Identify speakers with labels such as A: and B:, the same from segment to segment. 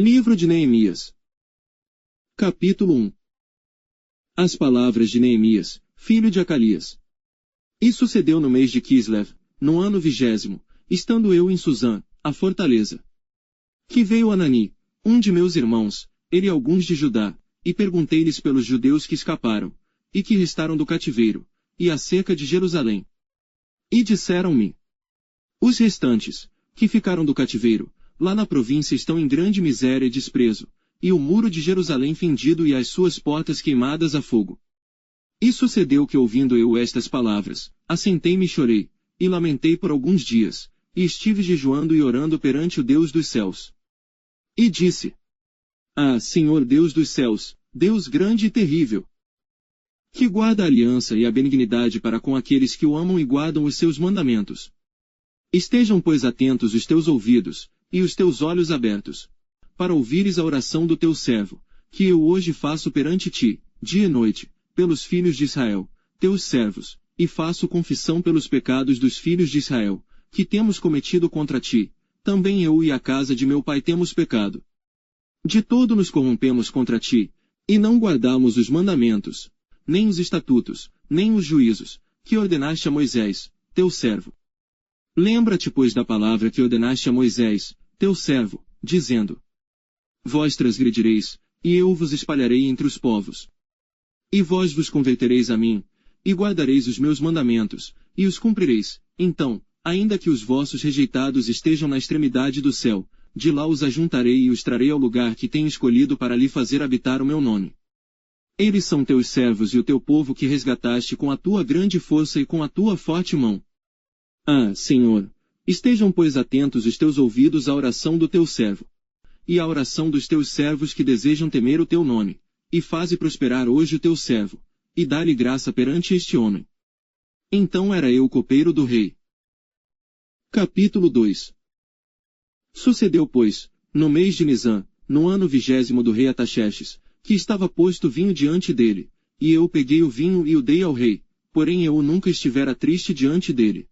A: Livro de Neemias. Capítulo 1. As palavras de Neemias, filho de Acalias. E sucedeu no mês de Quislev, no ano 20º, estando eu em Susã, a fortaleza, que veio Anani, um de meus irmãos, ele e alguns de Judá, e perguntei-lhes pelos judeus que escaparam, e que restaram do cativeiro, e acerca de Jerusalém. E disseram-me: os restantes, que ficaram do cativeiro, lá na província estão em grande miséria e desprezo, e o muro de Jerusalém fendido e as suas portas queimadas a fogo. E sucedeu que, ouvindo eu estas palavras, assentei-me e chorei, e lamentei por alguns dias, e estive jejuando e orando perante o Deus dos céus. E disse: ah, Senhor Deus dos céus, Deus grande e terrível, que guarda a aliança e a benignidade para com aqueles que o amam e guardam os seus mandamentos. Estejam, pois, atentos os teus ouvidos, e os teus olhos abertos, para ouvires a oração do teu servo, que eu hoje faço perante ti, dia e noite, pelos filhos de Israel, teus servos, e faço confissão pelos pecados dos filhos de Israel, que temos cometido contra ti, também eu e a casa de meu pai temos pecado. De todo nos corrompemos contra ti, e não guardamos os mandamentos, nem os estatutos, nem os juízos, que ordenaste a Moisés, teu servo. Lembra-te, pois, da palavra que ordenaste a Moisés, teu servo, dizendo: vós transgredireis, e eu vos espalharei entre os povos. E vós vos convertereis a mim, e guardareis os meus mandamentos, e os cumprireis. Então, ainda que os vossos rejeitados estejam na extremidade do céu, de lá os ajuntarei e os trarei ao lugar que tenho escolhido para lhe fazer habitar o meu nome. Eles são teus servos e o teu povo que resgataste com a tua grande força e com a tua forte mão. Ah, Senhor, estejam, pois, atentos os teus ouvidos à oração do teu servo, e à oração dos teus servos que desejam temer o teu nome, e faze prosperar hoje o teu servo, e dá-lhe graça perante este homem. Então era eu copeiro do rei. Capítulo 2. Sucedeu, pois, no mês de Nisã, no ano 20º do rei Ataxerxes, que estava posto vinho diante dele, e eu peguei o vinho e o dei ao rei, porém eu nunca estivera triste diante dele.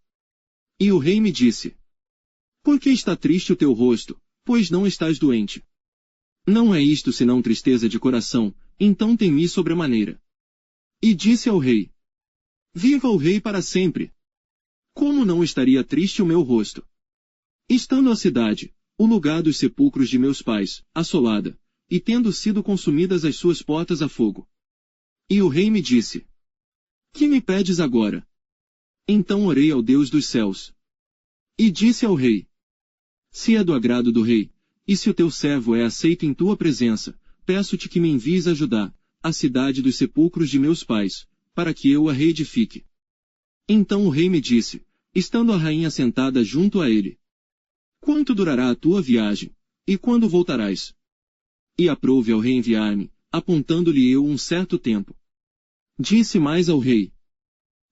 A: E o rei me disse: por que está triste o teu rosto, pois não estás doente? Não é isto senão tristeza de coração, então temi sobremaneira. E disse ao rei: viva o rei para sempre! Como não estaria triste o meu rosto? Estando a cidade, o lugar dos sepulcros de meus pais, assolada, e tendo sido consumidas as suas portas a fogo. E o rei me disse: que me pedes agora? Então orei ao Deus dos céus. E disse ao rei: se é do agrado do rei, e se o teu servo é aceito em tua presença, peço-te que me envies a Judá, a cidade dos sepulcros de meus pais, para que eu a reedifique. Então o rei me disse, estando a rainha sentada junto a ele: quanto durará a tua viagem, e quando voltarás? E aprouve ao rei enviar-me, apontando-lhe eu um certo tempo. Disse mais ao rei: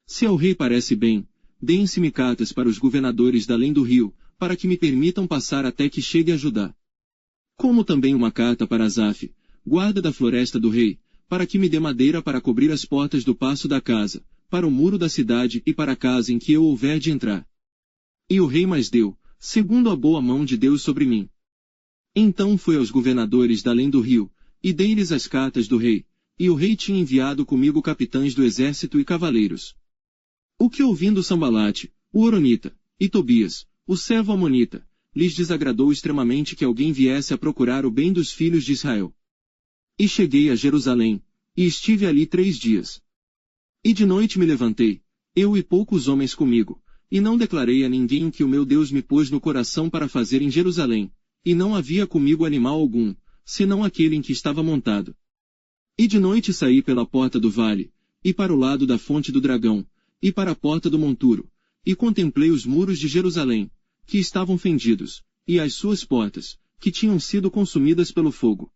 A: se ao rei parece bem, deem-se-me cartas para os governadores da além do rio, para que me permitam passar até que chegue a Judá. Como também uma carta para Asaf, guarda da floresta do rei, para que me dê madeira para cobrir as portas do paço da casa, para o muro da cidade e para a casa em que eu houver de entrar. E o rei mais deu, segundo a boa mão de Deus sobre mim. Então fui aos governadores da além do rio, e dei-lhes as cartas do rei, e o rei tinha enviado comigo capitães do exército e cavaleiros. O que ouvindo Sambalate, o Horonita, e Tobias, o servo amonita, lhes desagradou extremamente que alguém viesse a procurar o bem dos filhos de Israel. E cheguei a Jerusalém, e estive ali 3 dias. E de noite me levantei, eu e poucos homens comigo, e não declarei a ninguém o que o meu Deus me pôs no coração para fazer em Jerusalém, e não havia comigo animal algum, senão aquele em que estava montado. E de noite saí pela porta do vale, e para o lado da fonte do dragão, e para a porta do monturo, e contemplei os muros de Jerusalém, que estavam fendidos, e as suas portas, que tinham sido consumidas pelo fogo.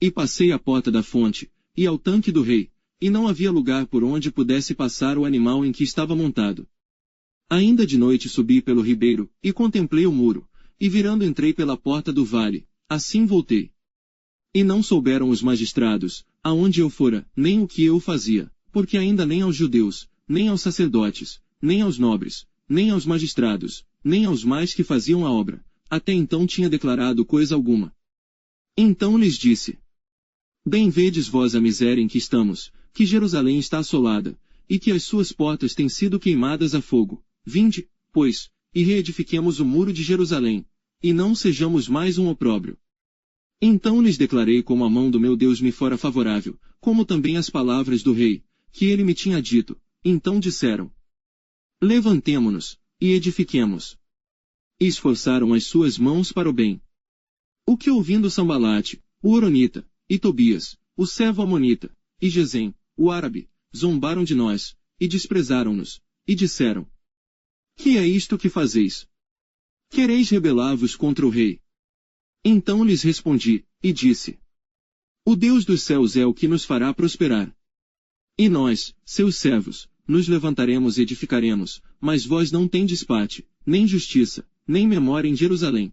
A: E passei à porta da fonte, e ao tanque do rei, e não havia lugar por onde pudesse passar o animal em que estava montado. Ainda de noite subi pelo ribeiro, e contemplei o muro, e virando entrei pela porta do vale, assim voltei. E não souberam os magistrados, aonde eu fora, nem o que eu fazia, porque ainda nem aos judeus, nem aos sacerdotes, nem aos nobres, nem aos magistrados, nem aos mais que faziam a obra, até então tinha declarado coisa alguma. Então lhes disse: Bem vedes vós a miséria em que estamos, que Jerusalém está assolada, e que as suas portas têm sido queimadas a fogo. Vinde, pois, e reedifiquemos o muro de Jerusalém, e não sejamos mais um opróbrio. Então lhes declarei como a mão do meu Deus me fora favorável, como também as palavras do rei, que ele me tinha dito. Então disseram: Levantemo-nos, e edifiquemos. E esforçaram as suas mãos para o bem. O que ouvindo Sambalate, o Horonita, e Tobias, o servo Amonita, e Gesem, o árabe, zombaram de nós, e desprezaram-nos, e disseram: Que é isto que fazeis? Quereis rebelar-vos contra o rei? Então lhes respondi, e disse: O Deus dos céus é o que nos fará prosperar. E nós, seus servos, nos levantaremos e edificaremos, mas vós não tendes parte, nem justiça, nem memória em Jerusalém.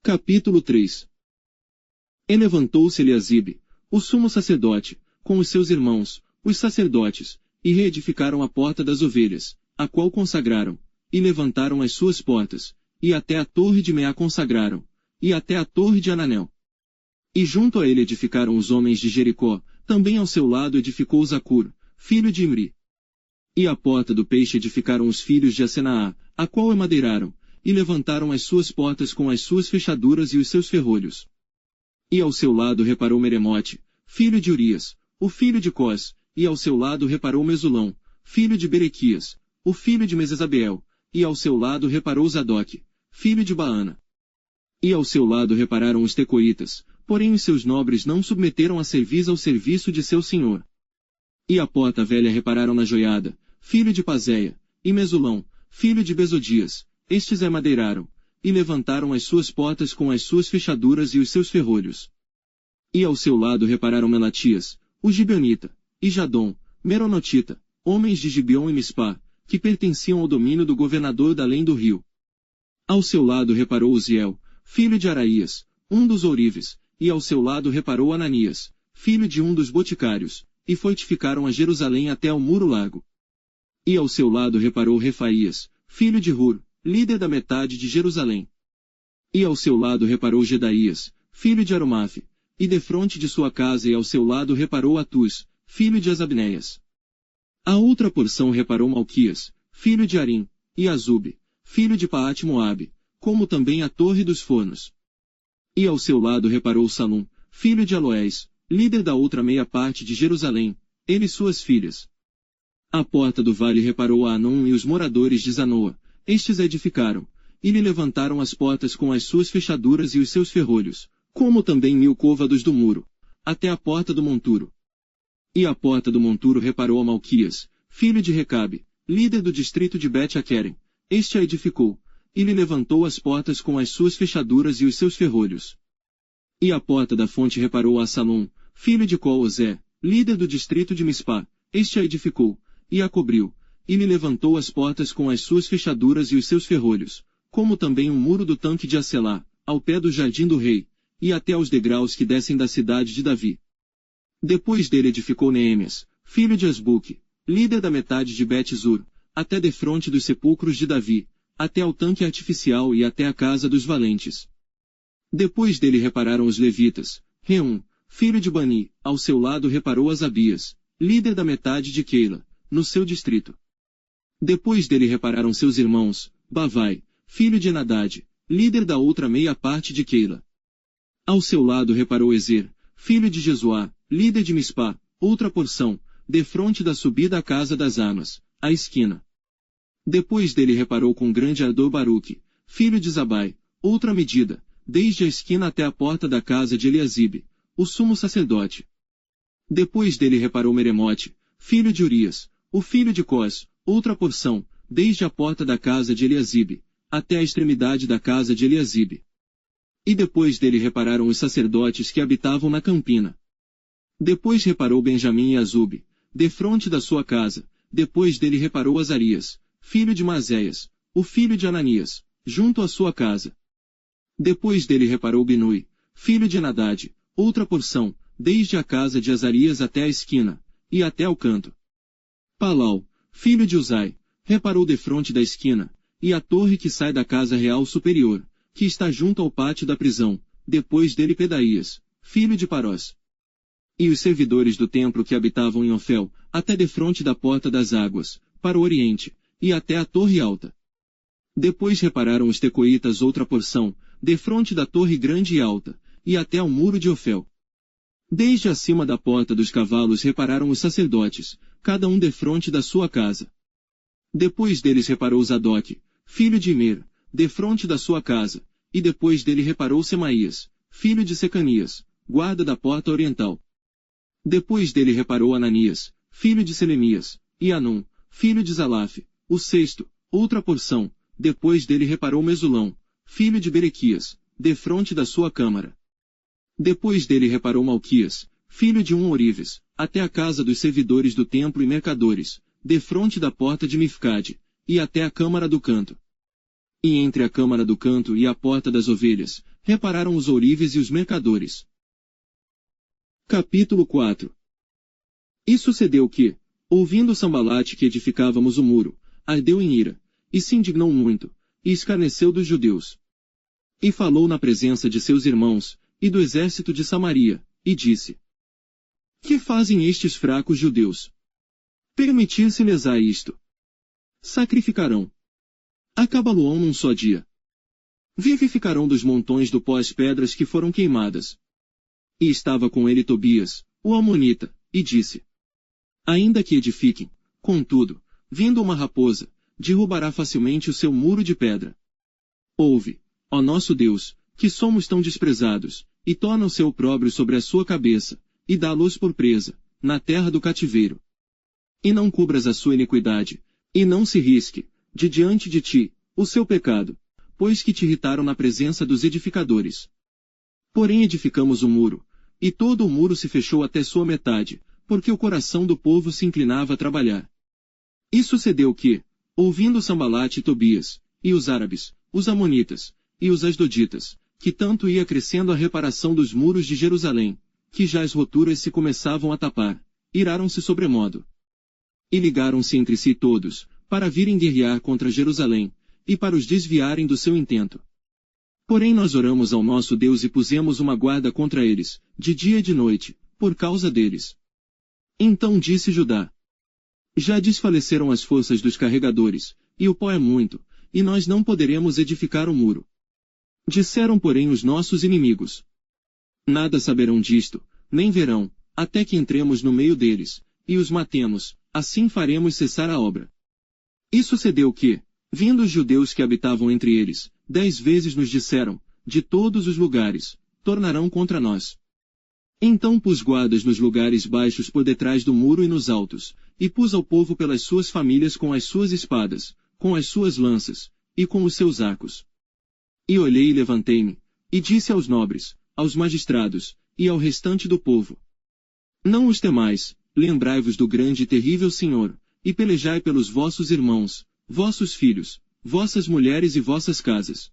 A: Capítulo 3. E levantou-se Eliasibe, o sumo sacerdote, com os seus irmãos, os sacerdotes, e reedificaram a porta das ovelhas, a qual consagraram, e levantaram as suas portas, e até a torre de Meá consagraram, e até a torre de Ananel. E junto a ele edificaram os homens de Jericó, também ao seu lado edificou Zacur, filho de Imri. E a porta do peixe edificaram os filhos de Asenaá, a qual emadeiraram, e levantaram as suas portas com as suas fechaduras e os seus ferrolhos. E ao seu lado reparou Meremote, filho de Urias, o filho de Cós, e ao seu lado reparou Mesulão, filho de Berequias, o filho de Mesesabeel, e ao seu lado reparou Zadoque, filho de Baana. E ao seu lado repararam os tecoitas, porém os seus nobres não submeteram a cerviz ao serviço de seu senhor. E a porta velha repararam na joiada, filho de Pazéia, e Mesulão, filho de Besodias, estes emadeiraram, e levantaram as suas portas com as suas fechaduras e os seus ferrolhos. E ao seu lado repararam Melatias, o Gibeonita, e Jadom, Meronotita, homens de Gibeon e Mispá, que pertenciam ao domínio do governador da além do rio. Ao seu lado reparou Uziel, filho de Araías, um dos ourives, e ao seu lado reparou Ananias, filho de um dos boticários, e fortificaram a Jerusalém até ao muro largo. E ao seu lado reparou Refaías, filho de Hur, líder da metade de Jerusalém. E ao seu lado reparou Gedaías, filho de Aromafe, e defronte de sua casa e ao seu lado reparou Atus, filho de Asabneias. A outra porção reparou Malquias, filho de Arim, e Azube, filho de Paate-Moabe, como também a torre dos fornos. E ao seu lado reparou Salum, filho de Aloés, líder da outra meia parte de Jerusalém, ele e suas filhas. A porta do vale reparou a Anon e os moradores de Zanoa, estes a edificaram, e lhe levantaram as portas com as suas fechaduras e os seus ferrolhos, como também 1000 côvados do muro, até a porta do monturo. E a porta do monturo reparou a Malquias, filho de Recabe, líder do distrito de Bet-Aquerem, este a edificou, e lhe levantou as portas com as suas fechaduras e os seus ferrolhos. E a porta da fonte reparou a Salom, filho de Col-Ozé, líder do distrito de Mispá, este a edificou, e a cobriu, e lhe levantou as portas com as suas fechaduras e os seus ferrolhos, como também o muro do tanque de Acelá, ao pé do jardim do rei, e até aos degraus que descem da cidade de Davi. Depois dele edificou Neemias, filho de Asbuque, líder da metade de Bet-Zur, até defronte dos sepulcros de Davi, até ao tanque artificial e até a casa dos valentes. Depois dele repararam os levitas, Reum, filho de Bani, ao seu lado reparou Asabias, líder da metade de Keila, no seu distrito. Depois dele repararam seus irmãos, Bavai, filho de Enadade, líder da outra meia parte de Keila. Ao seu lado reparou Ezer, filho de Jesuá, líder de Mispá, outra porção, defronte da subida à casa das armas, à esquina. Depois dele reparou com grande ardor Baruque, filho de Zabai, outra medida, desde a esquina até a porta da casa de Eliasibe, o sumo sacerdote. Depois dele reparou Meremote, filho de Urias, o filho de Cós, outra porção, desde a porta da casa de Eliasibe, até a extremidade da casa de Eliasibe. E depois dele repararam os sacerdotes que habitavam na campina. Depois reparou Benjamim e Azube, defronte da sua casa, depois dele reparou Azarias, filho de Mazéias, o filho de Ananias, junto à sua casa. Depois dele reparou Binui, filho de Enadade, outra porção, desde a casa de Azarias até a esquina, e até o canto. Palau, filho de Uzai, reparou defronte da esquina, e a torre que sai da casa real superior, que está junto ao pátio da prisão, depois dele Pedaías, filho de Parós. E os servidores do templo que habitavam em Ofel, até defronte da porta das águas, para o oriente, e até a torre alta. Depois repararam os tecoitas outra porção, defronte da torre grande e alta, e até ao muro de Ofel. Desde acima da porta dos cavalos repararam os sacerdotes, cada um defronte da sua casa. Depois deles reparou Zadoque, filho de Imer, defronte da sua casa, e depois dele reparou Semaías, filho de Secanias, guarda da porta oriental. Depois dele reparou Ananias, filho de Selemias, e Anum, filho de Zalaf, o sexto, outra porção, depois dele reparou Mesulão, filho de Berequias, defronte da sua câmara. Depois dele reparou Malquias, filho de Orives, até a casa dos servidores do templo e mercadores, defronte da porta de Mifcade, e até a câmara do canto. E entre a câmara do canto e a porta das ovelhas, repararam os ourives e os mercadores. Capítulo 4. E sucedeu que, ouvindo Sambalate que edificávamos o muro, ardeu em ira, e se indignou muito, e escarneceu dos judeus. E falou na presença de seus irmãos, e do exército de Samaria, e disse: Que fazem estes fracos judeus? Permitir-se-lhes a isto. Sacrificarão. Acabá-lo-ão num só dia. Vivificarão dos montões do pó as pedras que foram queimadas. E estava com ele Tobias, o amonita, e disse: Ainda que edifiquem, contudo, vindo uma raposa, derrubará facilmente o seu muro de pedra. Ouve, ó nosso Deus, que somos tão desprezados, e torna o seu opróbrio sobre a sua cabeça, e dá-los por presa, na terra do cativeiro. E não cubras a sua iniquidade, e não se risque, de diante de ti, o seu pecado, pois que te irritaram na presença dos edificadores. Porém edificamos o muro, e todo o muro se fechou até sua metade, porque o coração do povo se inclinava a trabalhar. E sucedeu que, ouvindo Sambalate e Tobias, e os árabes, os amonitas, e os asdoditas, que tanto ia crescendo a reparação dos muros de Jerusalém, que já as roturas se começavam a tapar, iraram-se sobremodo. E ligaram-se entre si todos, para virem guerrear contra Jerusalém, e para os desviarem do seu intento. Porém nós oramos ao nosso Deus e pusemos uma guarda contra eles, de dia e de noite, por causa deles. Então disse Judá: Já desfaleceram as forças dos carregadores, e o pó é muito, e nós não poderemos edificar o muro. Disseram porém os nossos inimigos: Nada saberão disto, nem verão, até que entremos no meio deles, e os matemos, assim faremos cessar a obra. E sucedeu que, vindo os judeus que habitavam entre eles, 10 vezes nos disseram, de todos os lugares, tornarão contra nós. Então pus guardas nos lugares baixos por detrás do muro e nos altos, e pus ao povo pelas suas famílias com as suas espadas, com as suas lanças, e com os seus arcos. E olhei e levantei-me, e disse aos nobres, aos magistrados, e ao restante do povo: Não os temais, lembrai-vos do grande e terrível Senhor, e pelejai pelos vossos irmãos, vossos filhos, vossas mulheres e vossas casas.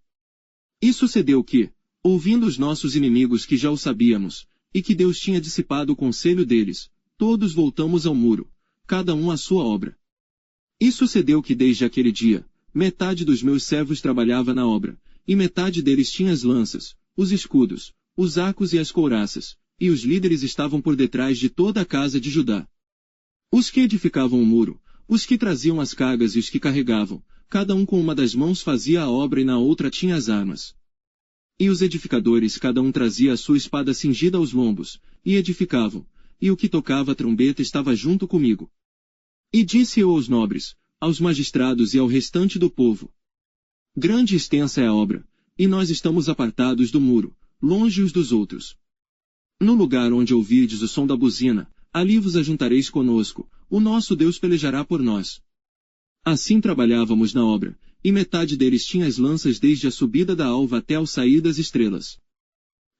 A: E sucedeu que, ouvindo os nossos inimigos que já o sabíamos, e que Deus tinha dissipado o conselho deles, todos voltamos ao muro, cada um à sua obra. E sucedeu que desde aquele dia, metade dos meus servos trabalhava na obra, e metade deles tinha as lanças, os escudos, os arcos e as couraças, e os líderes estavam por detrás de toda a casa de Judá. Os que edificavam o muro, os que traziam as cargas e os que carregavam, cada um com uma das mãos fazia a obra e na outra tinha as armas. E os edificadores cada um trazia a sua espada cingida aos lombos, e edificavam, e o que tocava a trombeta estava junto comigo. E disse eu aos nobres, aos magistrados e ao restante do povo: Grande e extensa é a obra, e nós estamos apartados do muro, longe uns dos outros. No lugar onde ouvirdes o som da buzina, ali vos ajuntareis conosco, o nosso Deus pelejará por nós. Assim trabalhávamos na obra, e metade deles tinha as lanças desde a subida da alva até ao sair das estrelas.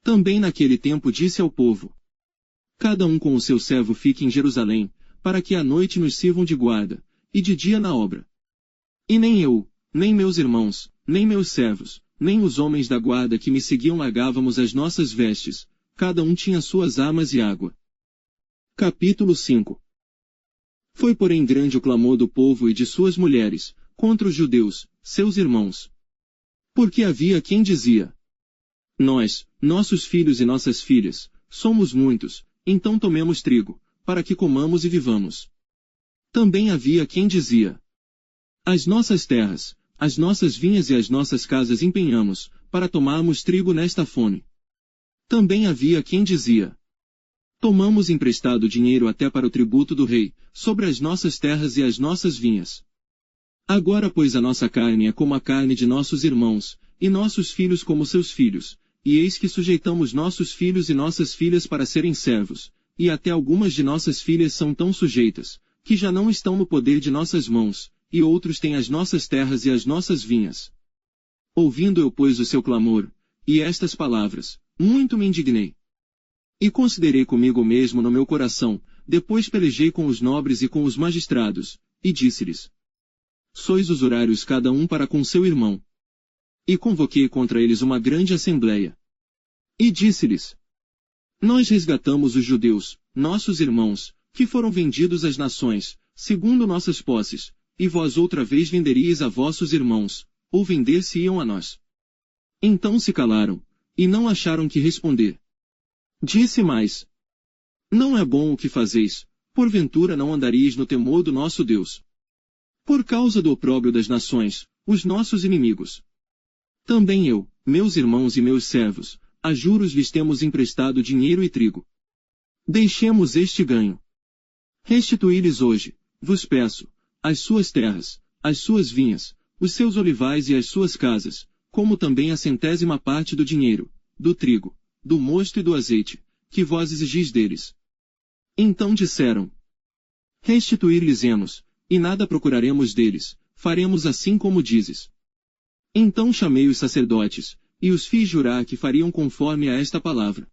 A: Também naquele tempo disse ao povo: Cada um com o seu servo fique em Jerusalém, para que à noite nos sirvam de guarda, e de dia na obra. E nem eu, nem meus irmãos, nem meus servos, nem os homens da guarda que me seguiam largávamos as nossas vestes, cada um tinha suas armas e água. Capítulo 5. Foi porém grande o clamor do povo e de suas mulheres, contra os judeus, seus irmãos. Porque havia quem dizia: nós, nossos filhos e nossas filhas, somos muitos, então tomemos trigo, para que comamos e vivamos. Também havia quem dizia: as nossas terras, as nossas vinhas e as nossas casas empenhamos, para tomarmos trigo nesta fome. Também havia quem dizia: tomamos emprestado dinheiro até para o tributo do rei, sobre as nossas terras e as nossas vinhas. Agora pois a nossa carne é como a carne de nossos irmãos, e nossos filhos como seus filhos, e eis que sujeitamos nossos filhos e nossas filhas para serem servos, e até algumas de nossas filhas são tão sujeitas, que já não estão no poder de nossas mãos, e outros têm as nossas terras e as nossas vinhas. Ouvindo eu pois o seu clamor, e estas palavras, muito me indignei. E considerei comigo mesmo no meu coração, depois pelejei com os nobres e com os magistrados, e disse-lhes: sois usurários cada um para com seu irmão. E convoquei contra eles uma grande assembleia. E disse-lhes: nós resgatamos os judeus, nossos irmãos, que foram vendidos às nações, segundo nossas posses, e vós outra vez venderíeis a vossos irmãos, ou vender-se-iam a nós. Então se calaram, e não acharam que responder. Disse mais: não é bom o que fazeis, porventura não andaríeis no temor do nosso Deus. Por causa do opróbrio das nações, os nossos inimigos. Também eu, meus irmãos e meus servos, a juros lhes temos emprestado dinheiro e trigo. Deixemos este ganho. Restituí-lhes hoje, vos peço, as suas terras, as suas vinhas, os seus olivais e as suas casas, como também a 100ª parte do dinheiro, do trigo, do mosto e do azeite, que vós exigis deles. Então disseram: restituir-lhes-emos, e nada procuraremos deles, faremos assim como dizes. Então chamei os sacerdotes, e os fiz jurar que fariam conforme a esta palavra.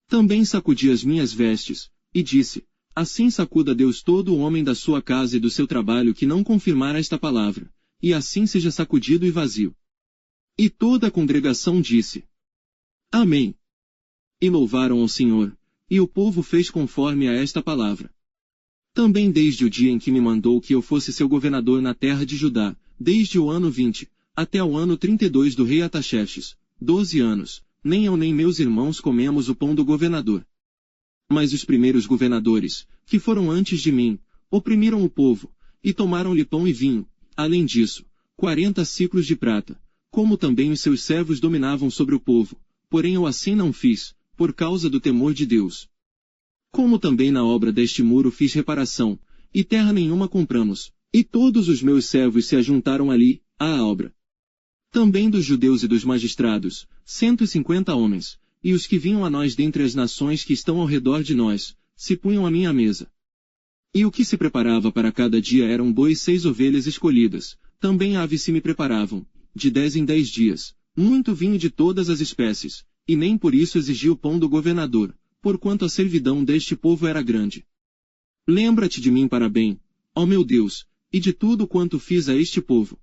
A: Também sacudi as minhas vestes, e disse: assim sacuda Deus todo o homem da sua casa e do seu trabalho que não confirmar esta palavra, e assim seja sacudido e vazio. E toda a congregação disse: amém. E louvaram ao Senhor, e o povo fez conforme a esta palavra. Também desde o dia em que me mandou que eu fosse seu governador na terra de Judá, desde o ano 20, até o ano 32 do rei Ataxerxes, 12 anos, nem eu nem meus irmãos comemos o pão do governador. Mas os primeiros governadores, que foram antes de mim, oprimiram o povo, e tomaram-lhe pão e vinho, além disso, 40 siclos de prata, como também os seus servos dominavam sobre o povo, porém eu assim não fiz, por causa do temor de Deus. Como também na obra deste muro fiz reparação, e terra nenhuma compramos, e todos os meus servos se ajuntaram ali, à obra. Também dos judeus e dos magistrados, 150 homens, e os que vinham a nós dentre as nações que estão ao redor de nós, se punham à minha mesa. E o que se preparava para cada dia eram bois 6 ovelhas escolhidas, também aves se me preparavam, de 10 em 10 dias, muito vinho de todas as espécies, e nem por isso exigi o pão do governador, porquanto a servidão deste povo era grande. Lembra-te de mim para bem, ó meu Deus, e de tudo quanto fiz a este povo.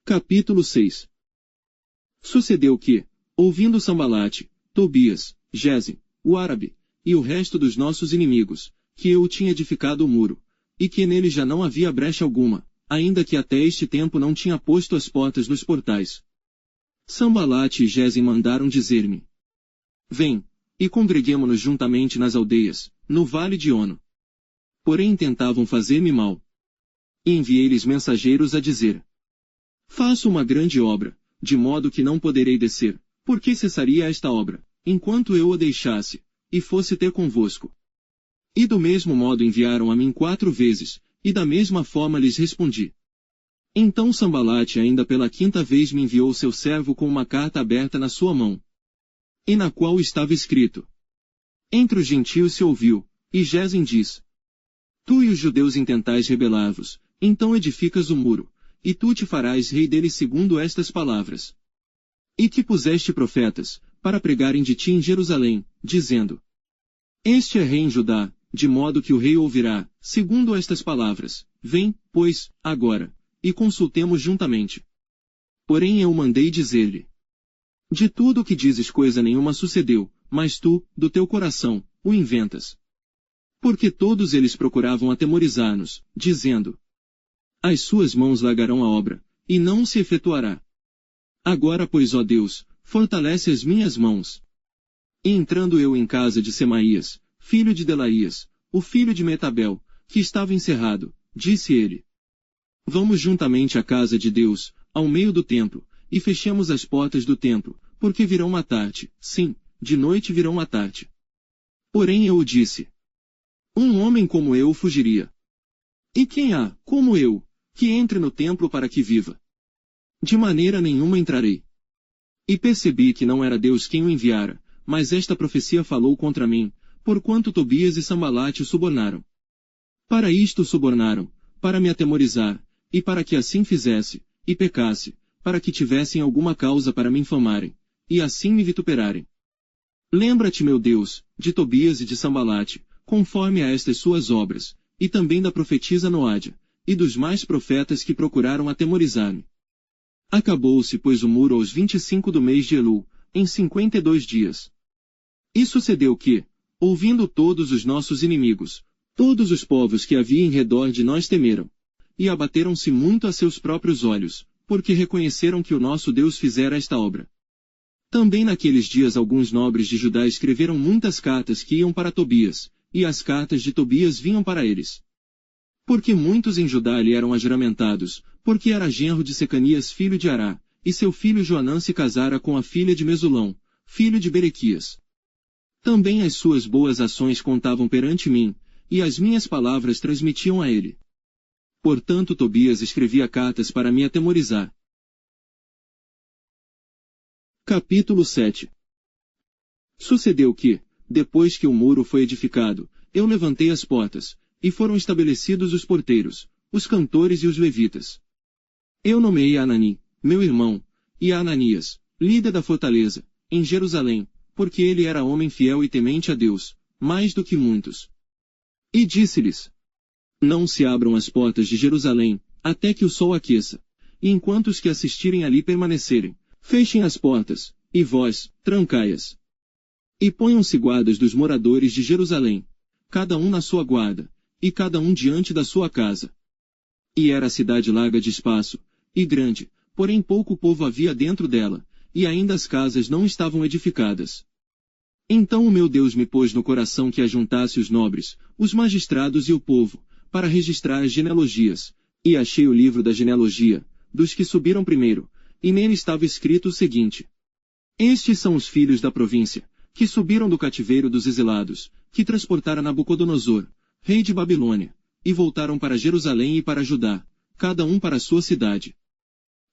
A: Capítulo 6. Sucedeu que, ouvindo Sambalate, Tobias, Gesem, o árabe, e o resto dos nossos inimigos, que eu tinha edificado o muro, e que nele já não havia brecha alguma, ainda que até este tempo não tinha posto as portas nos portais. Sambalate e Gesem mandaram dizer-me: vem, e congreguemo-nos juntamente nas aldeias, no vale de Ono. Porém tentavam fazer-me mal. E enviei-lhes mensageiros a dizer: faço uma grande obra, de modo que não poderei descer, porque cessaria esta obra, enquanto eu o deixasse, e fosse ter convosco. E do mesmo modo enviaram a mim 4 vezes, e da mesma forma lhes respondi. Então Sambalate ainda pela 5ª vez me enviou seu servo com uma carta aberta na sua mão, e na qual estava escrito: entre os gentios se ouviu, e Gesem diz: tu e os judeus intentais rebelar-vos, então edificas o muro, e tu te farás rei dele segundo estas palavras. E que puseste profetas, para pregarem de ti em Jerusalém, dizendo: este é rei em Judá, de modo que o rei ouvirá, segundo estas palavras. Vem, pois, agora, e consultemos juntamente. Porém eu mandei dizer-lhe: de tudo o que dizes coisa nenhuma sucedeu, mas tu, do teu coração, o inventas. Porque todos eles procuravam atemorizar-nos, dizendo: as suas mãos largarão a obra, e não se efetuará. Agora pois, ó Deus, fortalece as minhas mãos. E entrando eu em casa de Semaías, filho de Delaías, o filho de Metabel, que estava encerrado, disse ele: Vamos juntamente à casa de Deus, ao meio do templo, e fechemos as portas do templo, porque virão matar-te, sim, de noite virão matar-te. Porém eu disse: Um homem como eu fugiria. E quem há, como eu, que entre no templo para que viva? De maneira nenhuma entrarei. E percebi que não era Deus quem o enviara, mas esta profecia falou contra mim, porquanto Tobias e Sambalate o subornaram. Para isto subornaram, para me atemorizar, e para que assim fizesse, e pecasse, para que tivessem alguma causa para me infamarem, e assim me vituperarem. Lembra-te, meu Deus, de Tobias e de Sambalate, conforme a estas suas obras, e também da profetisa Noádia, e dos mais profetas que procuraram atemorizar-me. Acabou-se, pois, o muro aos 25 do mês de Elul, em 52 dias. E sucedeu que, ouvindo todos os nossos inimigos, todos os povos que havia em redor de nós temeram, e abateram-se muito a seus próprios olhos, porque reconheceram que o nosso Deus fizera esta obra. Também naqueles dias alguns nobres de Judá escreveram muitas cartas que iam para Tobias, e as cartas de Tobias vinham para eles. Porque muitos em Judá lhe eram ajuramentados, porque era genro de Secanias filho de Ará, e seu filho Joanã se casara com a filha de Mesulão, filho de Berequias. Também as suas boas ações contavam perante mim, e as minhas palavras transmitiam a ele. Portanto Tobias escrevia cartas para me atemorizar. Capítulo 7. Sucedeu que, depois que o muro foi edificado, eu levantei as portas, e foram estabelecidos os porteiros, os cantores e os levitas. Eu nomeei a Anani, meu irmão, e a Ananias, líder da fortaleza, em Jerusalém, porque ele era homem fiel e temente a Deus, mais do que muitos. E disse-lhes: Não se abram as portas de Jerusalém, até que o sol aqueça, e enquanto os que assistirem ali permanecerem, fechem as portas, e vós, trancai-as. E ponham-se guardas dos moradores de Jerusalém, cada um na sua guarda, e cada um diante da sua casa. E era a cidade larga de espaço, e grande, porém pouco povo havia dentro dela, e ainda as casas não estavam edificadas. Então o meu Deus me pôs no coração que ajuntasse os nobres, os magistrados e o povo, para registrar as genealogias, e achei o livro da genealogia, dos que subiram primeiro, e nele estava escrito o seguinte: Estes são os filhos da província, que subiram do cativeiro dos exilados, que transportaram Nabucodonosor, rei de Babilônia, e voltaram para Jerusalém e para Judá, cada um para a sua cidade.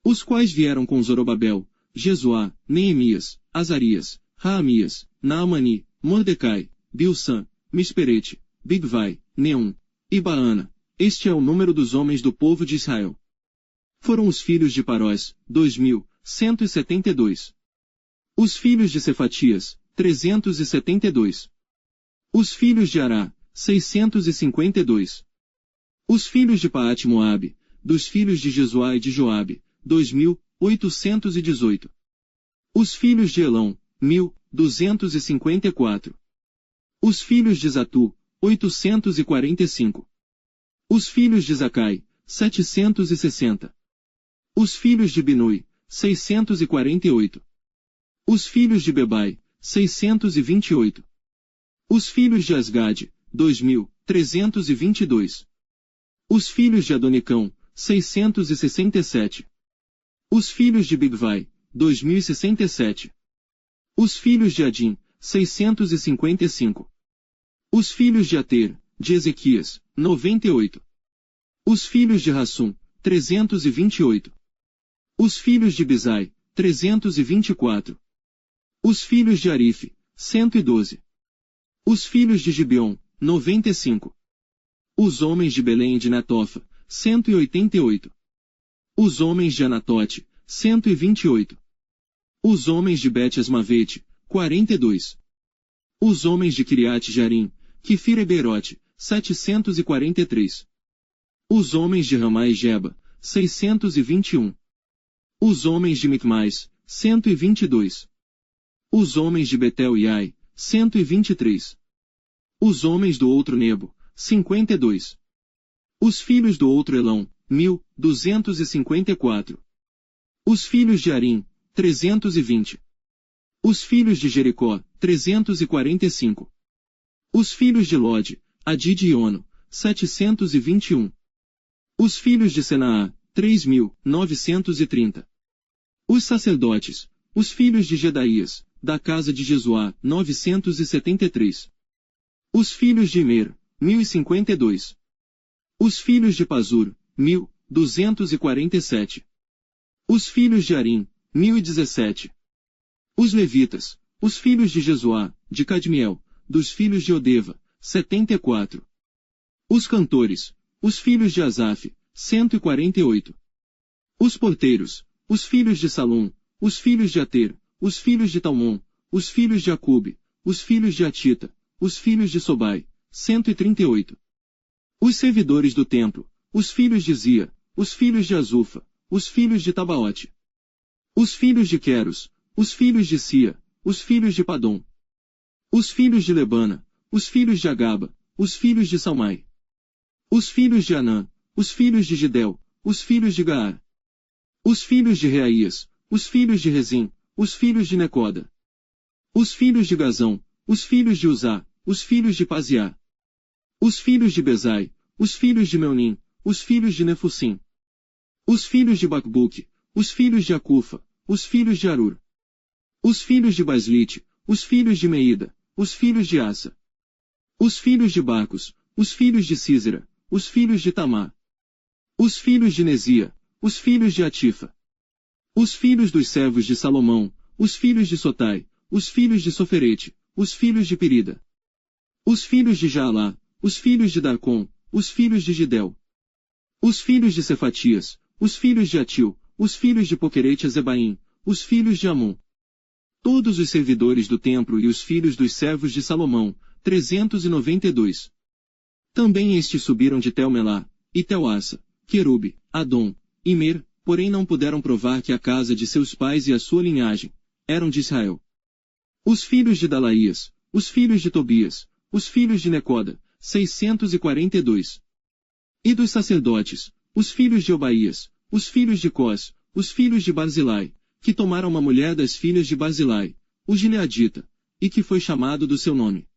A: Os quais vieram com Zorobabel, Jesuá, Neemias, Azarias, Raamias, Naamani, Mordecai, Bilsã, Misperete, Bigvai, Neum, e Baana. Este é o número dos homens do povo de Israel. Foram os filhos de Parós, 2.172. Os filhos de Cefatias, 372. Os filhos de Ará, 652. Os filhos de Paate-Moabe, dos filhos de Jesuá e de Joabe, 2.818. Os filhos de Elão, 1.254. Os filhos de Zatu, 845. Os filhos de Zacai, 760. Os filhos de Binui, 648. Os filhos de Bebai, 628. Os filhos de Asgade, 2.322. Os filhos de Adonicão, 667. Os filhos de Bigvai, 2.067. Os filhos de Adim, 655. Os filhos de Ater, de Ezequias, 98. Os filhos de Rassum, 328. Os filhos de Bizai, 324. Os filhos de Arife, 112. Os filhos de Gibeon, 95. Os homens de Belém e de Netofa, 188. Os homens de Anatote, 128. Os homens de Bet-Asmavete, 42. Os homens de Kiriat Jarim, Kefire-Beerote, 743. Os homens de Ramá e Geba, 621. Os homens de Micmais, 122. Os homens de Betel e Ai, 123. Os homens do outro Nebo, 52. Os filhos do outro Elão, 1.254. Os filhos de Arim, 320. Os filhos de Jericó, 345. Os filhos de Lode, Adide e Ono, 721. Os filhos de Senaá, 3.930. Os sacerdotes, os filhos de Gedaías, da casa de Jesuá, 973. Os filhos de Imer, 1052. Os filhos de Pazur, 1.247. Os filhos de Arim, 1017. Os levitas, os filhos de Jesuá, de Cadmiel, dos filhos de Odeva, 74. Os cantores, os filhos de Asaf, 148. Os porteiros, os filhos de Salom, os filhos de Ater, os filhos de Talmon, os filhos de Acube, os filhos de Atita, os filhos de Sobai, 138. Os servidores do templo, os filhos de Zia, os filhos de Azufa, os filhos de Tabaote. Os filhos de Queros, os filhos de Sia, os filhos de Padom. Os filhos de Lebana, os filhos de Agaba, os filhos de Salmai. Os filhos de Anã, os filhos de Gidel, os filhos de Gaar. Os filhos de Reaías, os filhos de Rezim, os filhos de Necoda. Os filhos de Gazão, os filhos de Uzá, os filhos de Paziá. Os filhos de Bezai, os filhos de Meunim, os filhos de Nefussim. Os filhos de Bacbuque, os filhos de Acufa, os filhos de Arur. Os filhos de Baslite, os filhos de Meida, os filhos de Assa. Os filhos de Bacos, os filhos de Císera, os filhos de Tamá. Os filhos de Nezia, os filhos de Atifa. Os filhos dos servos de Salomão, os filhos de Sotai, os filhos de Soferete, os filhos de Pirida. Os filhos de Jaalá, os filhos de Darcom, os filhos de Gidel. Os filhos de Cefatias, os filhos de Atil, os filhos de Poquerete Zebaim, os filhos de Amon. Todos os servidores do templo e os filhos dos servos de Salomão, 392. Também estes subiram de Tel-Melá, e Tel-Assa, Querube, Adom, Imer, porém não puderam provar que a casa de seus pais e a sua linhagem eram de Israel. Os filhos de Dalaías, os filhos de Tobias, os filhos de Necoda, 642. E dos sacerdotes, os filhos de Obaías, os filhos de Cós, os filhos de Barzilai, que tomaram uma mulher das filhas de Barzilai, o gileadita, e que foi chamado do seu nome.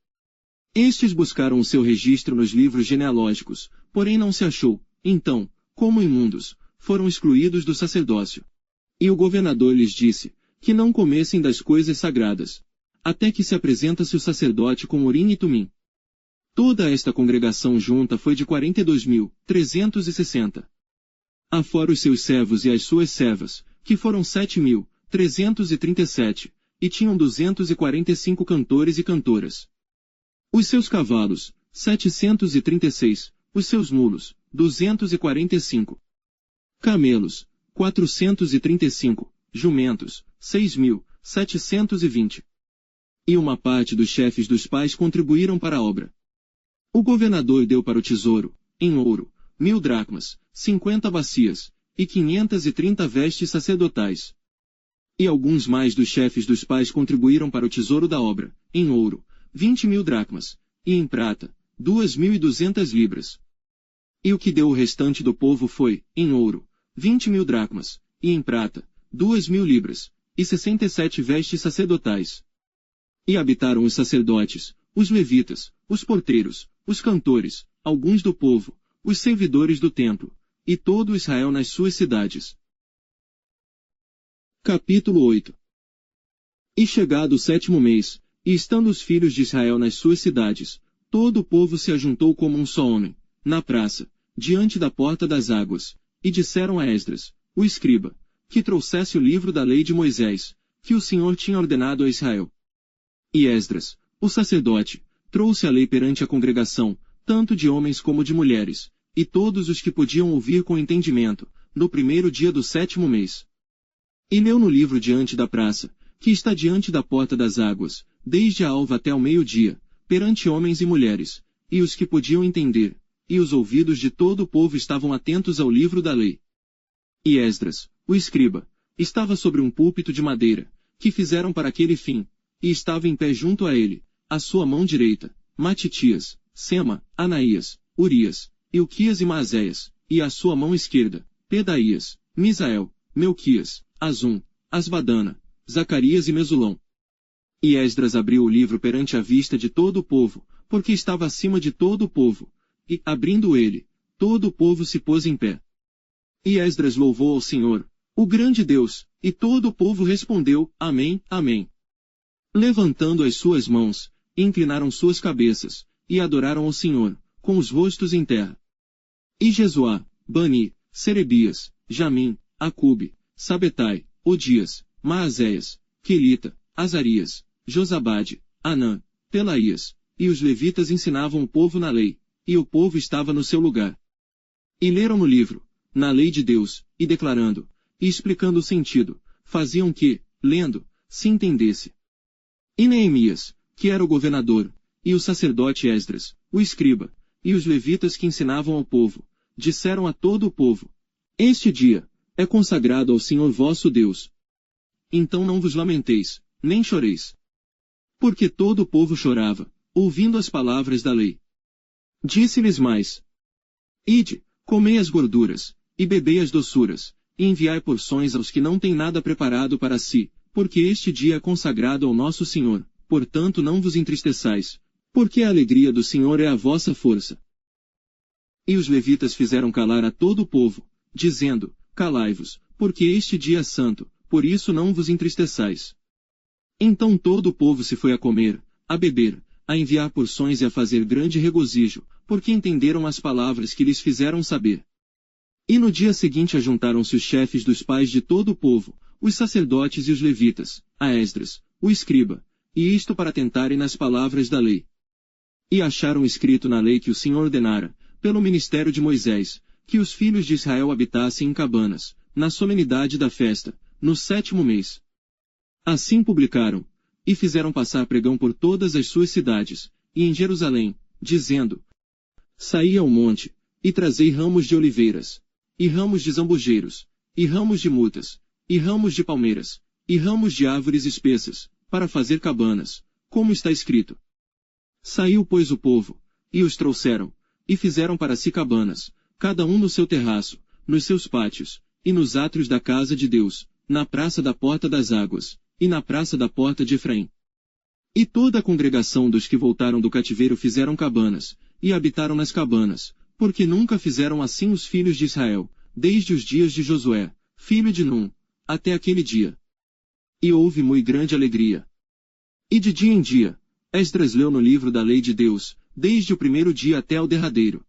A: Estes buscaram o seu registro nos livros genealógicos, porém não se achou, então, como imundos, foram excluídos do sacerdócio. E o governador lhes disse, que não comessem das coisas sagradas, até que se apresentasse o sacerdote com Urim e Tumim. Toda esta congregação junta foi de 42.360. Afora os seus servos e as suas servas, que foram 7.337, e tinham 245 cantores e cantoras. Os seus cavalos, 736, os seus mulos, 245. Camelos, 435, jumentos, 6.720. E uma parte dos chefes dos pais contribuíram para a obra. O governador deu para o tesouro, em ouro, 1.000 dracmas, 50 bacias, e 530 vestes sacerdotais. E alguns mais dos chefes dos pais contribuíram para o tesouro da obra, em ouro, 20.000 dracmas, e em prata, 2.200 libras. E o que deu o restante do povo foi, em ouro, 20.000 dracmas, e em prata, 2.000 libras, e 67 vestes sacerdotais. E habitaram os sacerdotes, os levitas, os porteiros, os cantores, alguns do povo, os servidores do templo, e todo Israel nas suas cidades. Capítulo 8. E chegado o 7º mês, e estando os filhos de Israel nas suas cidades, todo o povo se ajuntou como um só homem, na praça, diante da porta das águas, e disseram a Esdras, o escriba, que trouxesse o livro da lei de Moisés, que o Senhor tinha ordenado a Israel. E Esdras, o sacerdote, trouxe a lei perante a congregação, tanto de homens como de mulheres, e todos os que podiam ouvir com entendimento, no primeiro dia do 7º mês. E leu no livro diante da praça, que está diante da porta das águas, desde a alva até ao meio-dia, perante homens e mulheres, e os que podiam entender, e os ouvidos de todo o povo estavam atentos ao livro da lei. E Esdras, o escriba, estava sobre um púlpito de madeira, que fizeram para aquele fim, e estava em pé junto a ele, à sua mão direita, Matitias, Sema, Anaías, Urias, Ilquias e Maazéias, e à sua mão esquerda, Pedaías, Misael, Melquias, Azum, Asbadana, Zacarias e Mesulão. E Esdras abriu o livro perante a vista de todo o povo, porque estava acima de todo o povo, e, abrindo ele, todo o povo se pôs em pé. E Esdras louvou ao Senhor, o grande Deus, e todo o povo respondeu, Amém, Amém. Levantando as suas mãos, inclinaram suas cabeças, e adoraram ao Senhor, com os rostos em terra. E Jesuá, Bani, Serebias, Jamim, Acube, Sabetai, Odias, Maazéias, Quelita, Azarias, Josabade, Anã, Pelaías, e os levitas ensinavam o povo na lei, e o povo estava no seu lugar. E leram no livro, na lei de Deus, e declarando, e explicando o sentido, faziam que, lendo, se entendesse. E Neemias, que era o governador, e o sacerdote Esdras, o escriba, e os levitas que ensinavam ao povo, disseram a todo o povo, Este dia é consagrado ao Senhor vosso Deus. Então não vos lamenteis, nem choreis. Porque todo o povo chorava, ouvindo as palavras da lei. Disse-lhes mais, Ide, comei as gorduras, e bebei as doçuras, e enviai porções aos que não têm nada preparado para si, porque este dia é consagrado ao nosso Senhor, portanto não vos entristeçais, porque a alegria do Senhor é a vossa força. E os levitas fizeram calar a todo o povo, dizendo, Calai-vos, porque este dia é santo, por isso não vos entristeçais. Então todo o povo se foi a comer, a beber, a enviar porções e a fazer grande regozijo, porque entenderam as palavras que lhes fizeram saber. E no dia seguinte ajuntaram-se os chefes dos pais de todo o povo, os sacerdotes e os levitas, a Esdras, o escriba, e isto para tentarem nas palavras da lei. E acharam escrito na lei que o Senhor ordenara, pelo ministério de Moisés, que os filhos de Israel habitassem em cabanas, na solenidade da festa, no 7º mês. Assim publicaram, e fizeram passar pregão por todas as suas cidades, e em Jerusalém, dizendo, Saí ao monte, e trazei ramos de oliveiras, e ramos de zambujeiros, e ramos de mutas, e ramos de palmeiras, e ramos de árvores espessas, para fazer cabanas, como está escrito. Saiu, pois, o povo, e os trouxeram, e fizeram para si cabanas, cada um no seu terraço, nos seus pátios, e nos átrios da casa de Deus, na praça da porta das águas, e na praça da porta de Efraim. E toda a congregação dos que voltaram do cativeiro fizeram cabanas, e habitaram nas cabanas, porque nunca fizeram assim os filhos de Israel, desde os dias de Josué, filho de Num, até aquele dia. E houve muito grande alegria. E de dia em dia, Esdras leu no livro da lei de Deus, desde o primeiro dia até ao derradeiro.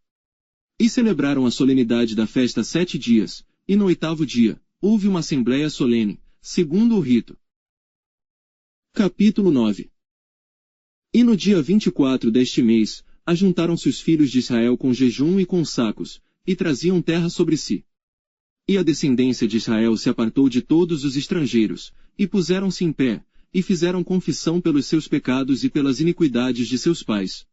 A: E celebraram a solenidade da festa 7 dias, e no 8º dia, houve uma assembleia solene, segundo o rito. Capítulo 9. E no dia 24 deste mês, ajuntaram-se os filhos de Israel com jejum e com sacos, e traziam terra sobre si. E a descendência de Israel se apartou de todos os estrangeiros, e puseram-se em pé, e fizeram confissão pelos seus pecados e pelas iniquidades de seus pais.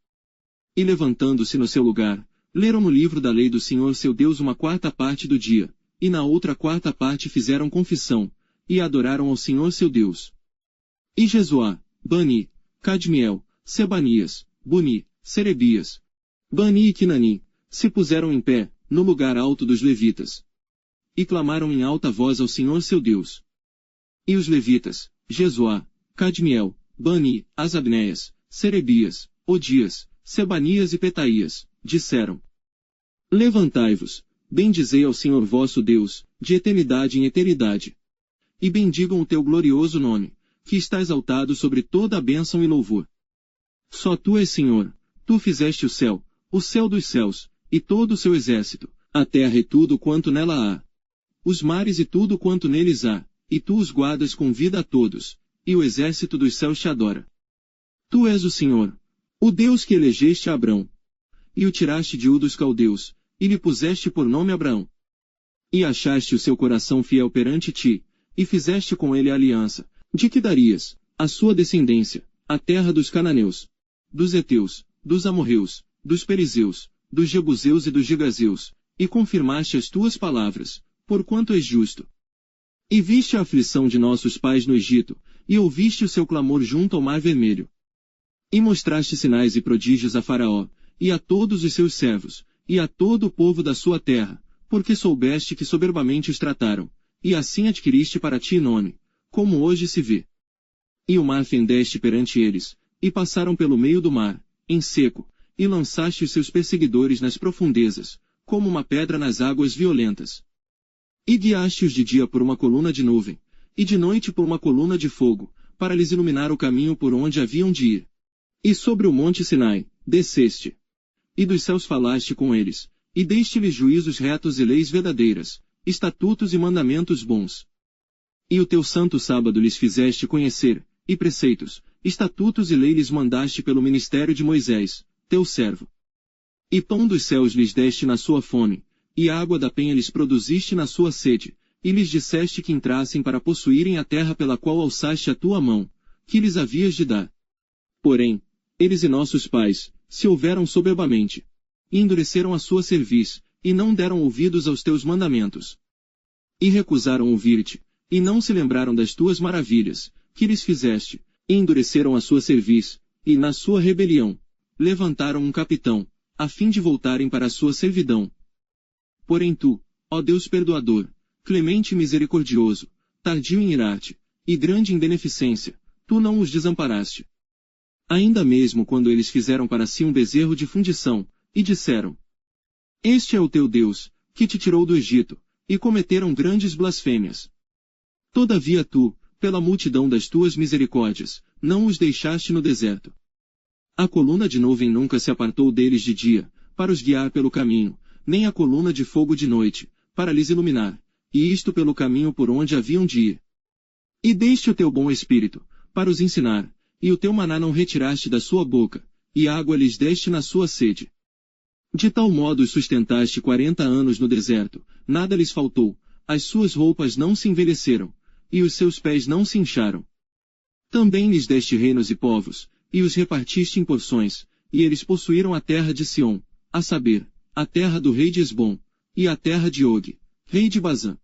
A: E levantando-se no seu lugar, leram no livro da lei do Senhor seu Deus 1/4 parte do dia, e na outra 4ª parte fizeram confissão, e adoraram ao Senhor seu Deus. E Jesuá, Bani, Cadmiel, Sebanias, Buni, Serebias, Bani e Quinani, se puseram em pé, no lugar alto dos levitas. E clamaram em alta voz ao Senhor seu Deus. E os levitas, Jesuá, Cadmiel, Bani, Asabneias, Serebias, Odias, Sebanias e Petaías, disseram, Levantai-vos, bendizei ao Senhor vosso Deus, de eternidade em eternidade. E bendigam o teu glorioso nome, que está exaltado sobre toda a bênção e louvor. Só tu és Senhor, tu fizeste o céu dos céus, e todo o seu exército, a terra e tudo quanto nela há, os mares e tudo quanto neles há, e tu os guardas com vida a todos, e o exército dos céus te adora. Tu és o Senhor, o Deus que elegeste a Abrão, e o tiraste de Ur dos caldeus, e lhe puseste por nome Abraão. E achaste o seu coração fiel perante ti, e fizeste com ele a aliança, de que darias, à sua descendência, a terra dos cananeus, dos heteus, dos amorreus, dos perizeus, dos jebuseus e dos gigazeus, e confirmaste as tuas palavras, porquanto és justo. E viste a aflição de nossos pais no Egito, e ouviste o seu clamor junto ao Mar Vermelho. E mostraste sinais e prodígios a Faraó, e a todos os seus servos, e a todo o povo da sua terra, porque soubeste que soberbamente os trataram, e assim adquiriste para ti nome, como hoje se vê. E o mar fendeste perante eles, e passaram pelo meio do mar, em seco, e lançaste os seus perseguidores nas profundezas, como uma pedra nas águas violentas. E guiaste-os de dia por uma coluna de nuvem, e de noite por uma coluna de fogo, para lhes iluminar o caminho por onde haviam de ir. E sobre o monte Sinai, desceste. E dos céus falaste com eles, e deste-lhes juízos retos e leis verdadeiras, estatutos e mandamentos bons. E o teu santo sábado lhes fizeste conhecer, e preceitos, estatutos e lei lhes mandaste pelo ministério de Moisés, teu servo. E pão dos céus lhes deste na sua fome, e água da penha lhes produziste na sua sede, e lhes disseste que entrassem para possuírem a terra pela qual alçaste a tua mão, que lhes havias de dar. Porém, eles e nossos pais, se houveram soberbamente, e endureceram a sua cerviz, e não deram ouvidos aos teus mandamentos. E recusaram ouvir-te, e não se lembraram das tuas maravilhas, que lhes fizeste, e endureceram a sua cerviz, e na sua rebelião, levantaram um capitão, a fim de voltarem para a sua servidão. Porém tu, ó Deus perdoador, clemente e misericordioso, tardio em irar-te, e grande em beneficência, tu não os desamparaste. Ainda mesmo quando eles fizeram para si um bezerro de fundição, e disseram: Este é o teu Deus, que te tirou do Egito, e cometeram grandes blasfêmias. Todavia tu, pela multidão das tuas misericórdias, não os deixaste no deserto. A coluna de nuvem nunca se apartou deles de dia, para os guiar pelo caminho, nem a coluna de fogo de noite, para lhes iluminar, e isto pelo caminho por onde haviam de ir. E deste o teu bom espírito, para os ensinar, e o teu maná não retiraste da sua boca, e água lhes deste na sua sede. De tal modo os sustentaste 40 anos no deserto, nada lhes faltou, as suas roupas não se envelheceram, e os seus pés não se incharam. Também lhes deste reinos e povos, e os repartiste em porções, e eles possuíram a terra de Sião, a saber, a terra do rei de Esbom, e a terra de Og, rei de Bazã.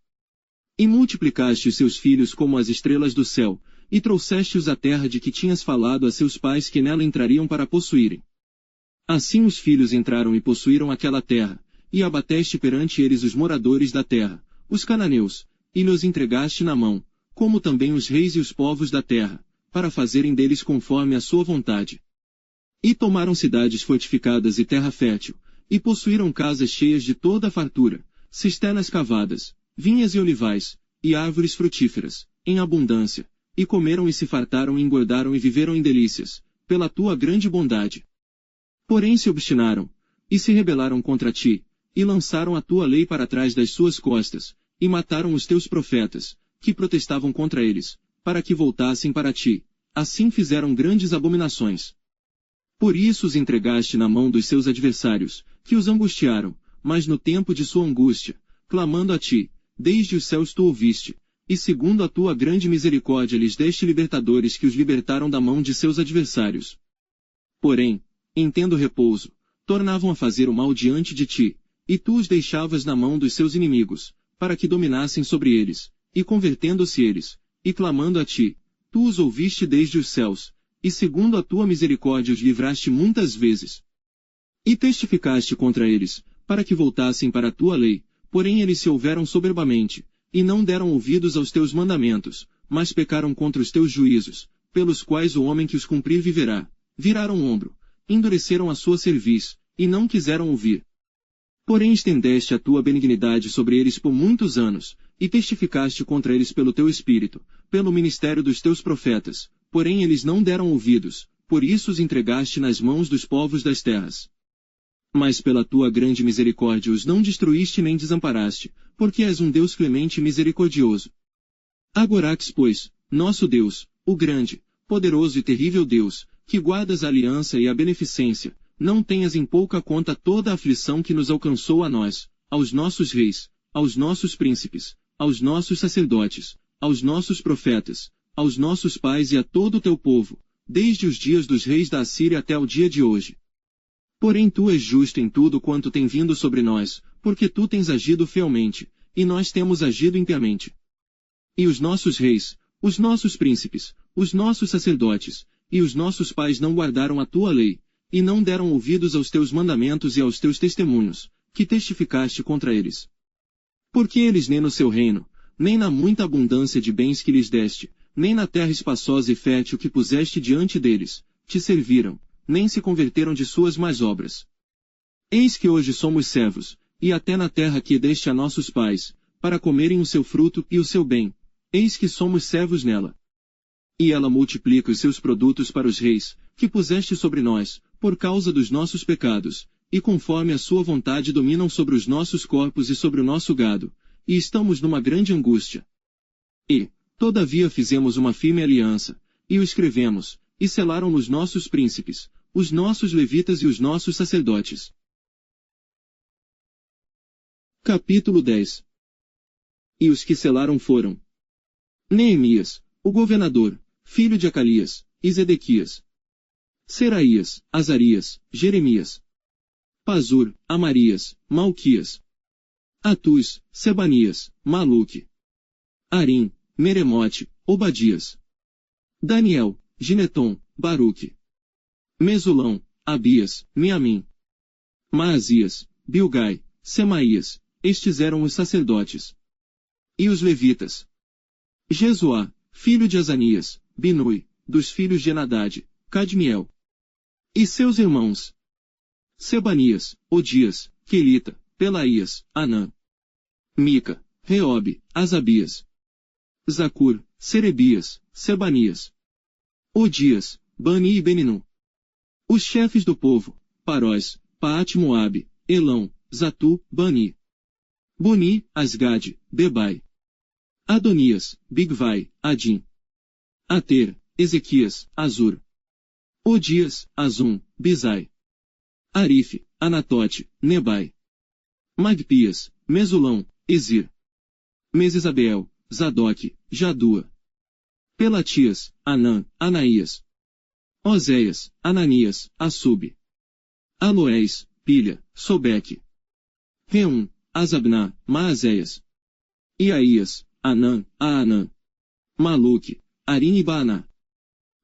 A: E multiplicaste os seus filhos como as estrelas do céu, e trouxeste-os à terra de que tinhas falado a seus pais que nela entrariam para possuírem. Assim os filhos entraram e possuíram aquela terra, e abateste perante eles os moradores da terra, os cananeus, e lhes entregaste na mão, como também os reis e os povos da terra, para fazerem deles conforme a sua vontade. E tomaram cidades fortificadas e terra fértil, e possuíram casas cheias de toda a fartura, cisternas cavadas, vinhas e olivais, e árvores frutíferas, em abundância, e comeram e se fartaram e engordaram e viveram em delícias, pela tua grande bondade. Porém se obstinaram, e se rebelaram contra ti, e lançaram a tua lei para trás das suas costas, e mataram os teus profetas, que protestavam contra eles, para que voltassem para ti. Assim fizeram grandes abominações. Por isso os entregaste na mão dos seus adversários, que os angustiaram, mas no tempo de sua angústia, clamando a ti, desde os céus tu ouviste, e segundo a tua grande misericórdia lhes deste libertadores que os libertaram da mão de seus adversários. Porém, em tendo repouso, tornavam a fazer o mal diante de ti, e tu os deixavas na mão dos seus inimigos, para que dominassem sobre eles, e convertendo-se eles, e clamando a ti, tu os ouviste desde os céus, e segundo a tua misericórdia os livraste muitas vezes. E testificaste contra eles, para que voltassem para a tua lei, porém eles se houveram soberbamente, e não deram ouvidos aos teus mandamentos, mas pecaram contra os teus juízos, pelos quais o homem que os cumprir viverá. Viraram o ombro, endureceram a sua cerviz, e não quiseram ouvir. Porém estendeste a tua benignidade sobre eles por muitos anos, e testificaste contra eles pelo teu espírito, pelo ministério dos teus profetas, porém eles não deram ouvidos, por isso os entregaste nas mãos dos povos das terras. Mas pela tua grande misericórdia os não destruíste nem desamparaste, porque és um Deus clemente e misericordioso. Agorax, pois, nosso Deus, o grande, poderoso e terrível Deus, que guardas a aliança e a beneficência, não tenhas em pouca conta toda a aflição que nos alcançou a nós, aos nossos reis, aos nossos príncipes, aos nossos sacerdotes, aos nossos profetas, aos nossos pais e a todo o teu povo, desde os dias dos reis da Assíria até o dia de hoje. Porém tu és justo em tudo quanto tem vindo sobre nós, porque tu tens agido fielmente, e nós temos agido impiamente. E os nossos reis, os nossos príncipes, os nossos sacerdotes, e os nossos pais não guardaram a tua lei, e não deram ouvidos aos teus mandamentos e aos teus testemunhos, que testificaste contra eles. Porque eles nem no seu reino, nem na muita abundância de bens que lhes deste, nem na terra espaçosa e fértil que puseste diante deles, te serviram, nem se converteram de suas más obras. Eis que hoje somos servos, e até na terra que deste a nossos pais, para comerem o seu fruto e o seu bem, eis que somos servos nela. E ela multiplica os seus produtos para os reis, que puseste sobre nós, por causa dos nossos pecados, e conforme a sua vontade dominam sobre os nossos corpos e sobre o nosso gado, e estamos numa grande angústia. E, todavia fizemos uma firme aliança, e o escrevemos, e selaram-nos nossos príncipes, os nossos levitas e os nossos sacerdotes. Capítulo 10. E os que selaram foram Neemias, o governador, filho de Acalias, e Zedequias, Seraías, Azarias, Jeremias, Pazur, Amarias, Malquias, Atus, Sebanias, Maluque, Arim, Meremote, Obadias, Daniel, Gineton, Baruque, Mesulão, Abias, Miamim, Maazias, Bilgai, Semaías, estes eram os sacerdotes. E os levitas. Jesuá, filho de Azanias, Binui, dos filhos de Enadade, Cadmiel. E seus irmãos. Sebanias, Odias, Quelita, Pelaías, Anã, Mica, Reobe, Asabias, Zacur, Serebias, Sebanias, Odias, Bani e Beninu. Os chefes do povo, Parós, Paate-Moabe, Elão, Zatu, Bani, Boni, Asgade, Bebai, Adonias, Bigvai, Adim, Ater, Ezequias, Azur, Odias, Azum, Bizai, Arife, Anatote, Nebai, Magpias, Mesulão, Ezir, Mesesabeel, Zadok, Jadua, Pelatias, Anã, Anaías, Oséias, Ananias, Assub, Aloés, Pilha, Sobeque, Reum, Azabná, Maazéias, Iaías, Anã, Aanã, Maluque, Arim e Baaná.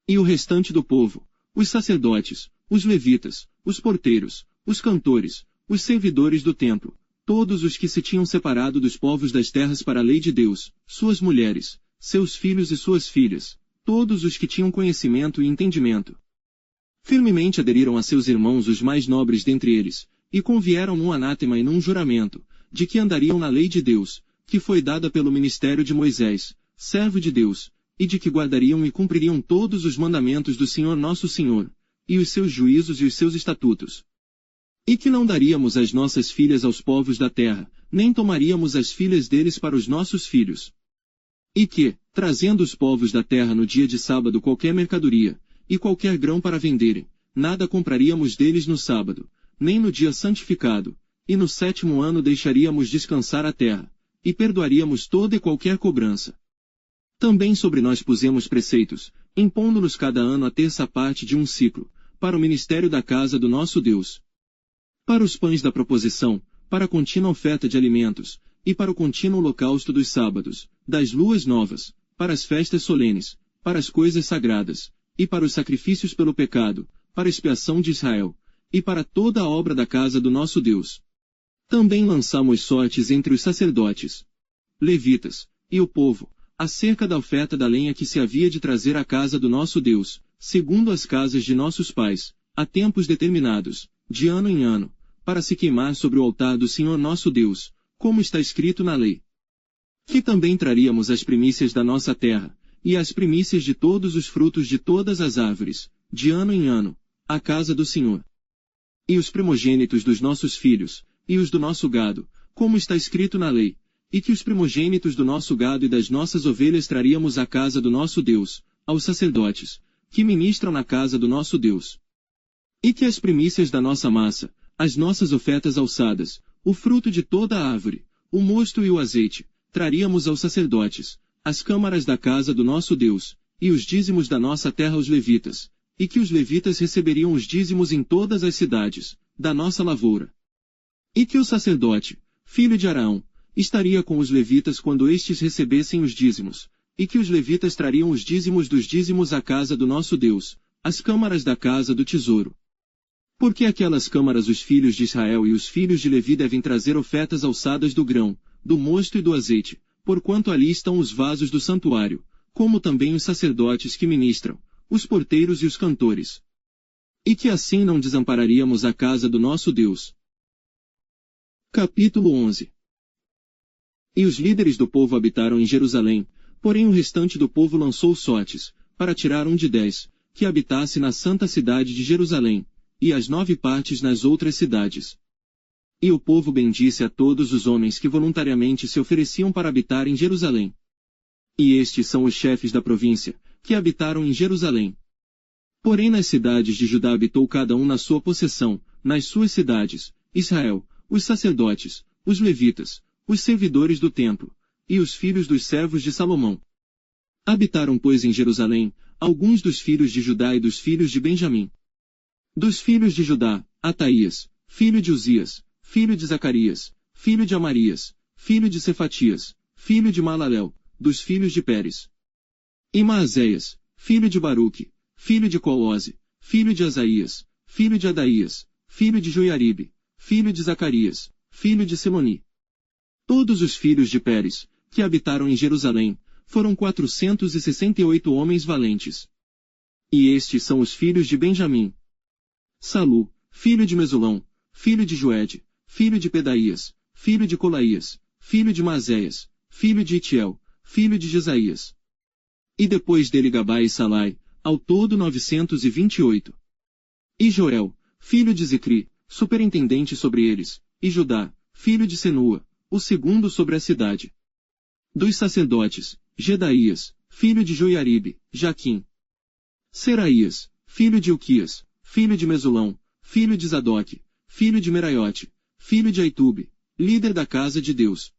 A: E o restante do povo, os sacerdotes, os levitas, os porteiros, os cantores, os servidores do templo, todos os que se tinham separado dos povos das terras para a lei de Deus, suas mulheres, seus filhos e suas filhas, todos os que tinham conhecimento e entendimento. Firmemente aderiram a seus irmãos os mais nobres dentre eles, e convieram num anátema e num juramento, de que andariam na lei de Deus, que foi dada pelo ministério de Moisés, servo de Deus, e de que guardariam e cumpririam todos os mandamentos do Senhor nosso Senhor, e os seus juízos e os seus estatutos. E que não daríamos as nossas filhas aos povos da terra, nem tomaríamos as filhas deles para os nossos filhos. E que, trazendo os povos da terra no dia de sábado qualquer mercadoria, e qualquer grão para venderem, nada compraríamos deles no sábado, nem no dia santificado, e no 7º ano deixaríamos descansar a terra, e perdoaríamos toda e qualquer cobrança. Também sobre nós pusemos preceitos, impondo-nos cada ano a terça parte de um ciclo, para o ministério da casa do nosso Deus. Para os pães da proposição, para a contínua oferta de alimentos, e para o contínuo holocausto dos sábados, das luas novas, para as festas solenes, para as coisas sagradas, e para os sacrifícios pelo pecado, para a expiação de Israel, e para toda a obra da casa do nosso Deus. Também lançamos sortes entre os sacerdotes, levitas, e o povo, acerca da oferta da lenha que se havia de trazer à casa do nosso Deus, segundo as casas de nossos pais, a tempos determinados, de ano em ano, para se queimar sobre o altar do Senhor nosso Deus, como está escrito na lei. Que também traríamos as primícias da nossa terra, e as primícias de todos os frutos de todas as árvores, de ano em ano, à casa do Senhor. E os primogênitos dos nossos filhos, e os do nosso gado, como está escrito na lei, e que os primogênitos do nosso gado e das nossas ovelhas traríamos à casa do nosso Deus, aos sacerdotes, que ministram na casa do nosso Deus. E que as primícias da nossa massa, as nossas ofertas alçadas, o fruto de toda a árvore, o mosto e o azeite, traríamos aos sacerdotes, as câmaras da casa do nosso Deus, e os dízimos da nossa terra aos levitas, e que os levitas receberiam os dízimos em todas as cidades, da nossa lavoura. E que o sacerdote, filho de Araão, estaria com os levitas quando estes recebessem os dízimos, e que os levitas trariam os dízimos dos dízimos à casa do nosso Deus, as câmaras da casa do tesouro. Porque aquelas câmaras os filhos de Israel e os filhos de Levi devem trazer ofertas alçadas do grão, do mosto e do azeite, porquanto ali estão os vasos do santuário, como também os sacerdotes que ministram, os porteiros e os cantores. E que assim não desampararíamos a casa do nosso Deus. Capítulo 11. E os líderes do povo habitaram em Jerusalém, porém o restante do povo lançou sortes, para tirar um de 10, que habitasse na santa cidade de Jerusalém, e as 9 partes nas outras cidades. E o povo bendisse a todos os homens que voluntariamente se ofereciam para habitar em Jerusalém. E estes são os chefes da província, que habitaram em Jerusalém. Porém nas cidades de Judá habitou cada um na sua possessão, nas suas cidades, Israel, os sacerdotes, os levitas, os servidores do templo, e os filhos dos servos de Salomão. Habitaram, pois, em Jerusalém, alguns dos filhos de Judá e dos filhos de Benjamim. Dos filhos de Judá, Ataías, filho de Uzias, filho de Zacarias, filho de Amarias, filho de Cefatias, filho de Malalel, dos filhos de Pérez. E Maazéias, filho de Baruque, filho de Coose, filho de Asaías, filho de Adaías, filho de Joiaribe, filho de Zacarias, filho de Seloni. Todos os filhos de Pérez, que habitaram em Jerusalém, foram 468 homens valentes. E estes são os filhos de Benjamim. Salu, filho de Mesulão, filho de Joede, filho de Pedaías, filho de Colaías, filho de Maazéias, filho de Itiel, filho de Jesaías. E depois dele Gabai e Salai, ao todo 928. E Joel, filho de Zicri, superintendente sobre eles, e Judá, filho de Senua, o segundo sobre a cidade. Dos sacerdotes, Gedaías, filho de Joiaribe, Jaquim. Seraías, filho de Uquias, filho de Mesulão, filho de Zadoque, filho de Meraiote, filho de Aitube, líder da casa de Deus.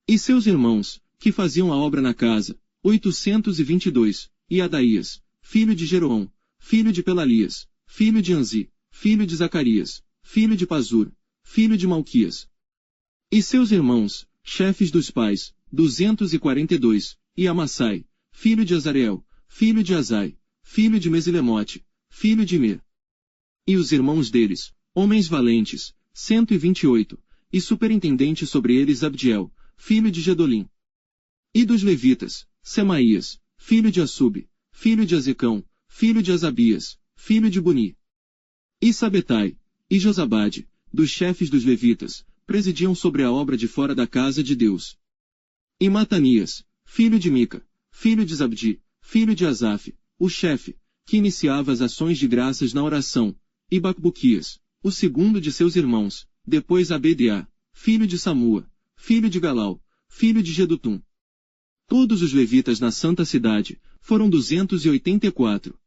A: E seus irmãos, que faziam a obra na casa, 822, e Adaías, filho de Jeroão, filho de Pelalias, filho de Anzi, filho de Zacarias, filho de Pazur, filho de Malquias. E seus irmãos, chefes dos pais, 242, e Amassai, filho de Azareel, filho de Azai, filho de Mesilemote, filho de Mir. E os irmãos deles, homens valentes, 128, e superintendente sobre eles Abdiel, filho de Gedolim. E dos levitas, Semaías, filho de Assub, filho de Azecão, filho de Asabias, filho de Buni. E Sabetai, e Josabade, dos chefes dos levitas, presidiam sobre a obra de fora da casa de Deus. E Matanias, filho de Mica, filho de Zabdi, filho de Asaf, o chefe, que iniciava as ações de graças na oração, e Bacbuquias, o segundo de seus irmãos, depois Abedeá, filho de Samua, filho de Galau, filho de Gedutum. Todos os levitas na santa cidade, foram 284.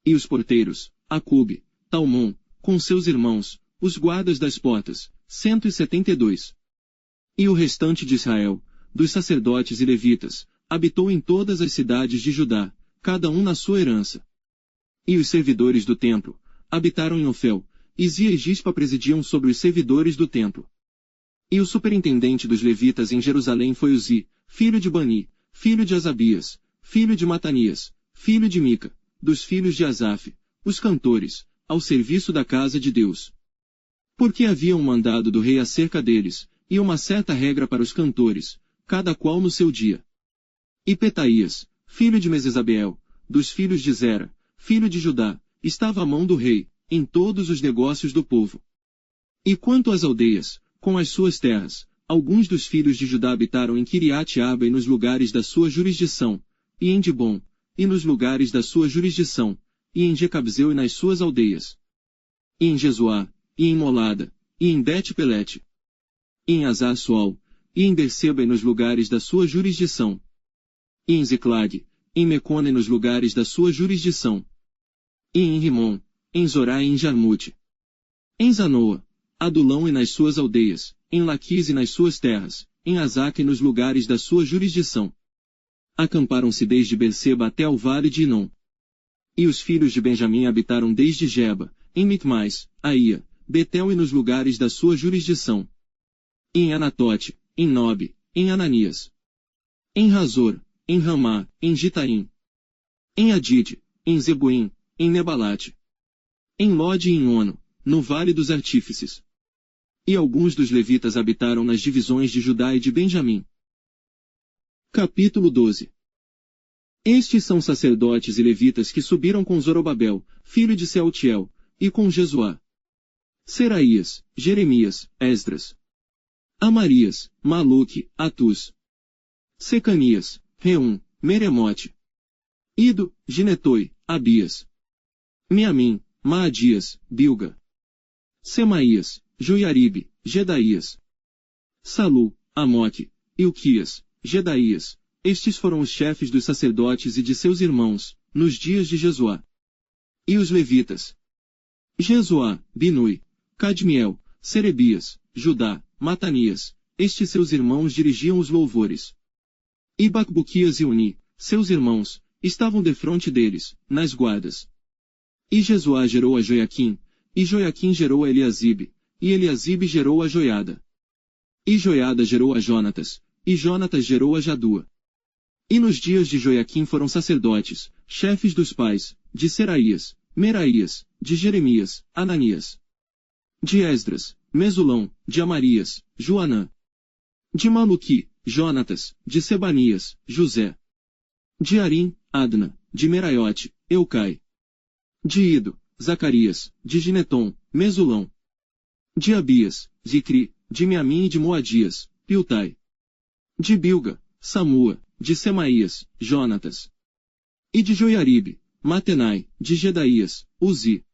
A: E os porteiros, Acube, Talmon, com seus irmãos, os guardas das portas, 172. E o restante de Israel, dos sacerdotes e levitas, habitou em todas as cidades de Judá, cada um na sua herança. E os servidores do templo, habitaram em Ofel, e Zia e Gispa presidiam sobre os servidores do templo. E o superintendente dos levitas em Jerusalém foi Uzi, filho de Bani, filho de Asabias, filho de Matanias, filho de Mica, dos filhos de Asaf, os cantores, ao serviço da casa de Deus. Porque havia um mandado do rei acerca deles, e uma certa regra para os cantores, cada qual no seu dia. E Petaías, filho de Mesesabeel, dos filhos de Zera, filho de Judá, estava à mão do rei, em todos os negócios do povo. E quanto às aldeias, com as suas terras, alguns dos filhos de Judá habitaram em Kiriat-Arba e nos lugares da sua jurisdição, e em Dibon, e nos lugares da sua jurisdição, e em Jecabzeu e nas suas aldeias. E em Jesuá, e em Molada, e em Bet-Pelete. E em Azar-Sual, e em Berseba e nos lugares da sua jurisdição. E em Ziclag, em Mecona e nos lugares da sua jurisdição. E em Rimon, em Zorá e em Jarmute. Em Zanoa, Adulão e nas suas aldeias, em Laquis e nas suas terras, em Azaca e nos lugares da sua jurisdição. Acamparam-se desde Berseba até ao vale de Inom. E os filhos de Benjamim habitaram desde Geba, em Micmais, Aia, Betel e nos lugares da sua jurisdição. E em Anatote, em Nobe, em Ananias. Em Razor, em Ramá, em Gitaim. Em Adide, em Zebuim, em Nebalate. Em Lode e em Ono, no Vale dos Artífices. E alguns dos levitas habitaram nas divisões de Judá e de Benjamim. Capítulo 12. Estes são sacerdotes e levitas que subiram com Zorobabel, filho de Sealtiel, e com Jesuá, Seraías, Jeremias, Esdras, Amarias, Maluque, Atus, Secanias, Reum, Meremote, Ido, Ginetoi, Abias, Miamim, Maadias, Bilga, Semaías, Joiaribe, Gedaías, Salu, Amoque, Ilquias, Gedaías. Estes foram os chefes dos sacerdotes e de seus irmãos, nos dias de Jesuá. E os levitas: Jesuá, Binui, Cadmiel, Serebias, Judá, Matanias. Estes seus irmãos dirigiam os louvores. E Bacbuquias e Uni, seus irmãos, estavam defronte deles, nas guardas. E Jesuá gerou a Joiaquim, e Joiaquim gerou a Eliasibe, e Eliasibe gerou a Joiada. E Joiada gerou a Jonatas, e Jonatas gerou a Jadua. E nos dias de Joiaquim foram sacerdotes, chefes dos pais, de Seraías, Meraías, de Jeremias, Ananias, de Esdras, Mesulão, de Amarias, Joanã, de Maluqui, Jonatas, de Sebanias, José, de Arim, Adna, de Meraiote, Eucai, de Ido, Zacarias, de Gineton, Mesulão, de Abias, Zicri, de Miamim e de Moadias, Piltai, de Bilga, Samua, de Semaías, Jonatas, e de Joiaribe, Matenai, de Gedaías, Uzi,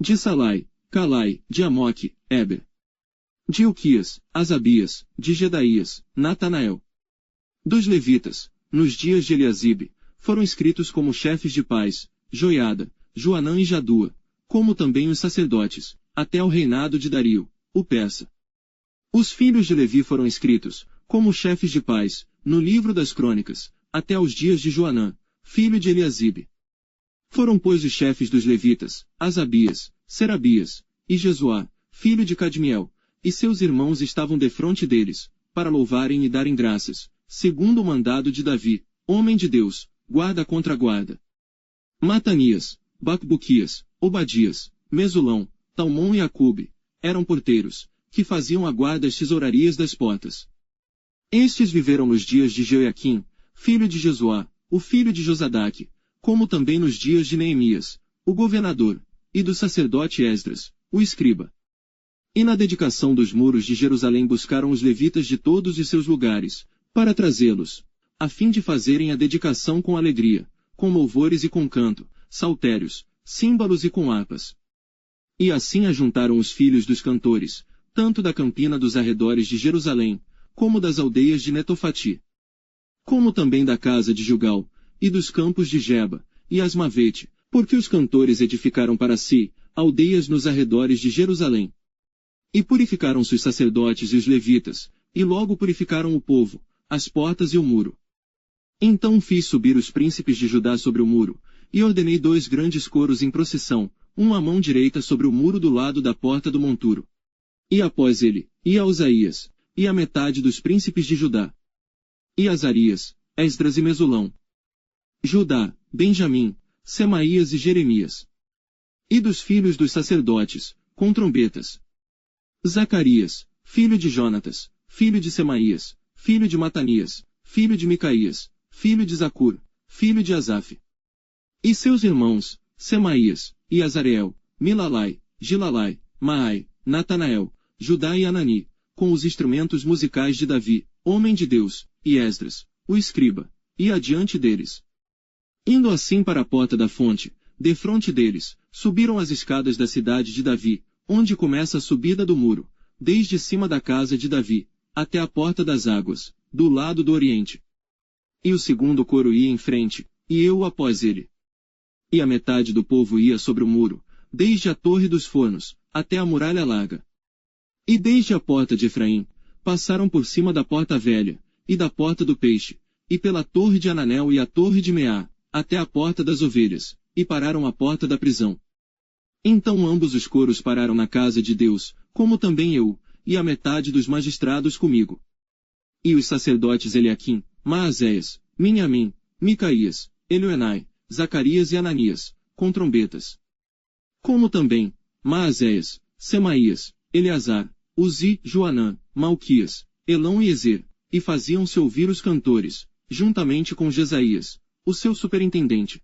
A: de Salai, Calai, de Amoque, Eber, de Ilquias, Asabias, de Gedaías, Natanael. Dos levitas, nos dias de Eliasibe, foram escritos como chefes de pais, Joiada, Joanã e Jadua, como também os sacerdotes, até ao reinado de Dario, o persa. Os filhos de Levi foram escritos, como chefes de pais, no livro das crônicas, até os dias de Joanã, filho de Eliasibe. Foram pois os chefes dos levitas, Asabias, Serabias, e Jesuá, filho de Cadmiel, e seus irmãos estavam defronte deles, para louvarem e darem graças, segundo o mandado de Davi, homem de Deus, guarda contra guarda. Matanias, Bacbuquias, Obadias, Mesulão, Talmon e Acube, eram porteiros, que faziam a guarda às tesourarias das portas. Estes viveram nos dias de Joiaquim, filho de Jesuá, o filho de Josadaque, como também nos dias de Neemias, o governador, e do sacerdote Esdras, o escriba. E na dedicação dos muros de Jerusalém buscaram os levitas de todos os seus lugares, para trazê-los, a fim de fazerem a dedicação com alegria, com louvores e com canto, saltérios, símbolos e com harpas. E assim ajuntaram os filhos dos cantores, tanto da campina dos arredores de Jerusalém, como das aldeias de Netofati, como também da casa de Gilgal, e dos campos de Geba, e Asmavete, porque os cantores edificaram para si, aldeias nos arredores de Jerusalém. E purificaram-se os sacerdotes e os levitas, e logo purificaram o povo, as portas e o muro. Então fiz subir os príncipes de Judá sobre o muro, e ordenei 2 grandes coros em procissão, um à mão direita sobre o muro do lado da porta do monturo. E após ele, ia Usaías, e a metade dos príncipes de Judá. E Azarias, Esdras e Mesulão. Judá, Benjamim, Semaías e Jeremias. E dos filhos dos sacerdotes, com trombetas. Zacarias, filho de Jonatas, filho de Semaías, filho de Matanias, filho de Micaías, filho de Zacur, filho de Asaf. E seus irmãos, Semaías, e Azareel, Milalai, Gilalai, Maai, Natanael, Judá e Anani, com os instrumentos musicais de Davi, homem de Deus, e Esdras, o escriba, e adiante deles. Indo assim para a porta da fonte, defronte deles, subiram as escadas da cidade de Davi, onde começa a subida do muro, desde cima da casa de Davi, até a porta das águas, do lado do oriente. E o segundo coro ia em frente, e eu após ele. E a metade do povo ia sobre o muro, desde a torre dos fornos, até a muralha larga. E desde a porta de Efraim, passaram por cima da porta velha, e da porta do peixe, e pela torre de Ananel e a torre de Meá, até a porta das ovelhas, e pararam à porta da prisão. Então ambos os coros pararam na casa de Deus, como também eu, e a metade dos magistrados comigo. E os sacerdotes Eliaquim, Maazéias, Minhamim, Micaías, Elioenai, Zacarias e Ananias, com trombetas. Como também, Maazéias, Semaías, Eleazar, Uzi, Joanã, Malquias, Elão e Ezer, e faziam-se ouvir os cantores, juntamente com Jesaías, o seu superintendente.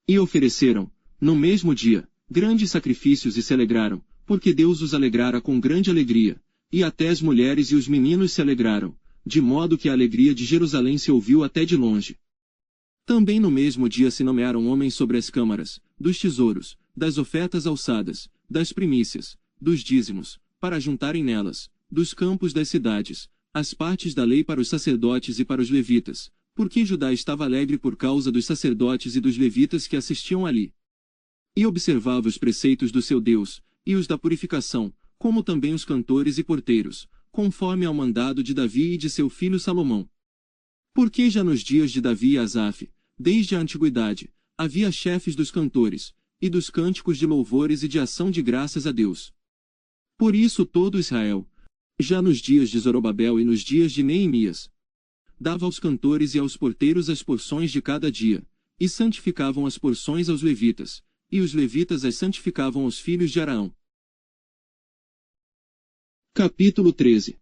A: E ofereceram, no mesmo dia, grandes sacrifícios e se alegraram, porque Deus os alegrara com grande alegria, e até as mulheres e os meninos se alegraram, de modo que a alegria de Jerusalém se ouviu até de longe. Também no mesmo dia se nomearam homens sobre as câmaras, dos tesouros, das ofertas alçadas, das primícias, dos dízimos, para juntarem nelas, dos campos das cidades, as partes da lei para os sacerdotes e para os levitas, porque Judá estava alegre por causa dos sacerdotes e dos levitas que assistiam ali. E observava os preceitos do seu Deus, e os da purificação, como também os cantores e porteiros, conforme ao mandado de Davi e de seu filho Salomão. Porque já nos dias de Davi e Asaf, desde a antiguidade, havia chefes dos cantores, e dos cânticos de louvores e de ação de graças a Deus. Por isso todo Israel, já nos dias de Zorobabel e nos dias de Neemias, dava aos cantores e aos porteiros as porções de cada dia, e santificavam as porções aos levitas, e os levitas as santificavam aos filhos de Araão. Capítulo 13.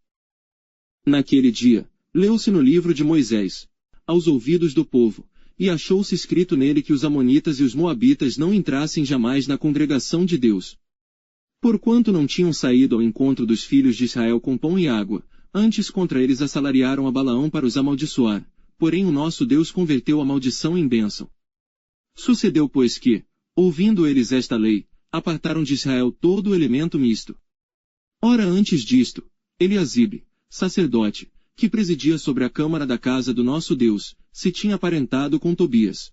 A: Naquele dia, leu-se no livro de Moisés, aos ouvidos do povo, e achou-se escrito nele que os amonitas e os moabitas não entrassem jamais na congregação de Deus. Porquanto não tinham saído ao encontro dos filhos de Israel com pão e água, antes contra eles assalariaram a Balaão para os amaldiçoar, porém o nosso Deus converteu a maldição em bênção. Sucedeu pois que, ouvindo eles esta lei, apartaram de Israel todo o elemento misto. Ora antes disto, Eliasibe, sacerdote, que presidia sobre a câmara da casa do nosso Deus, se tinha aparentado com Tobias.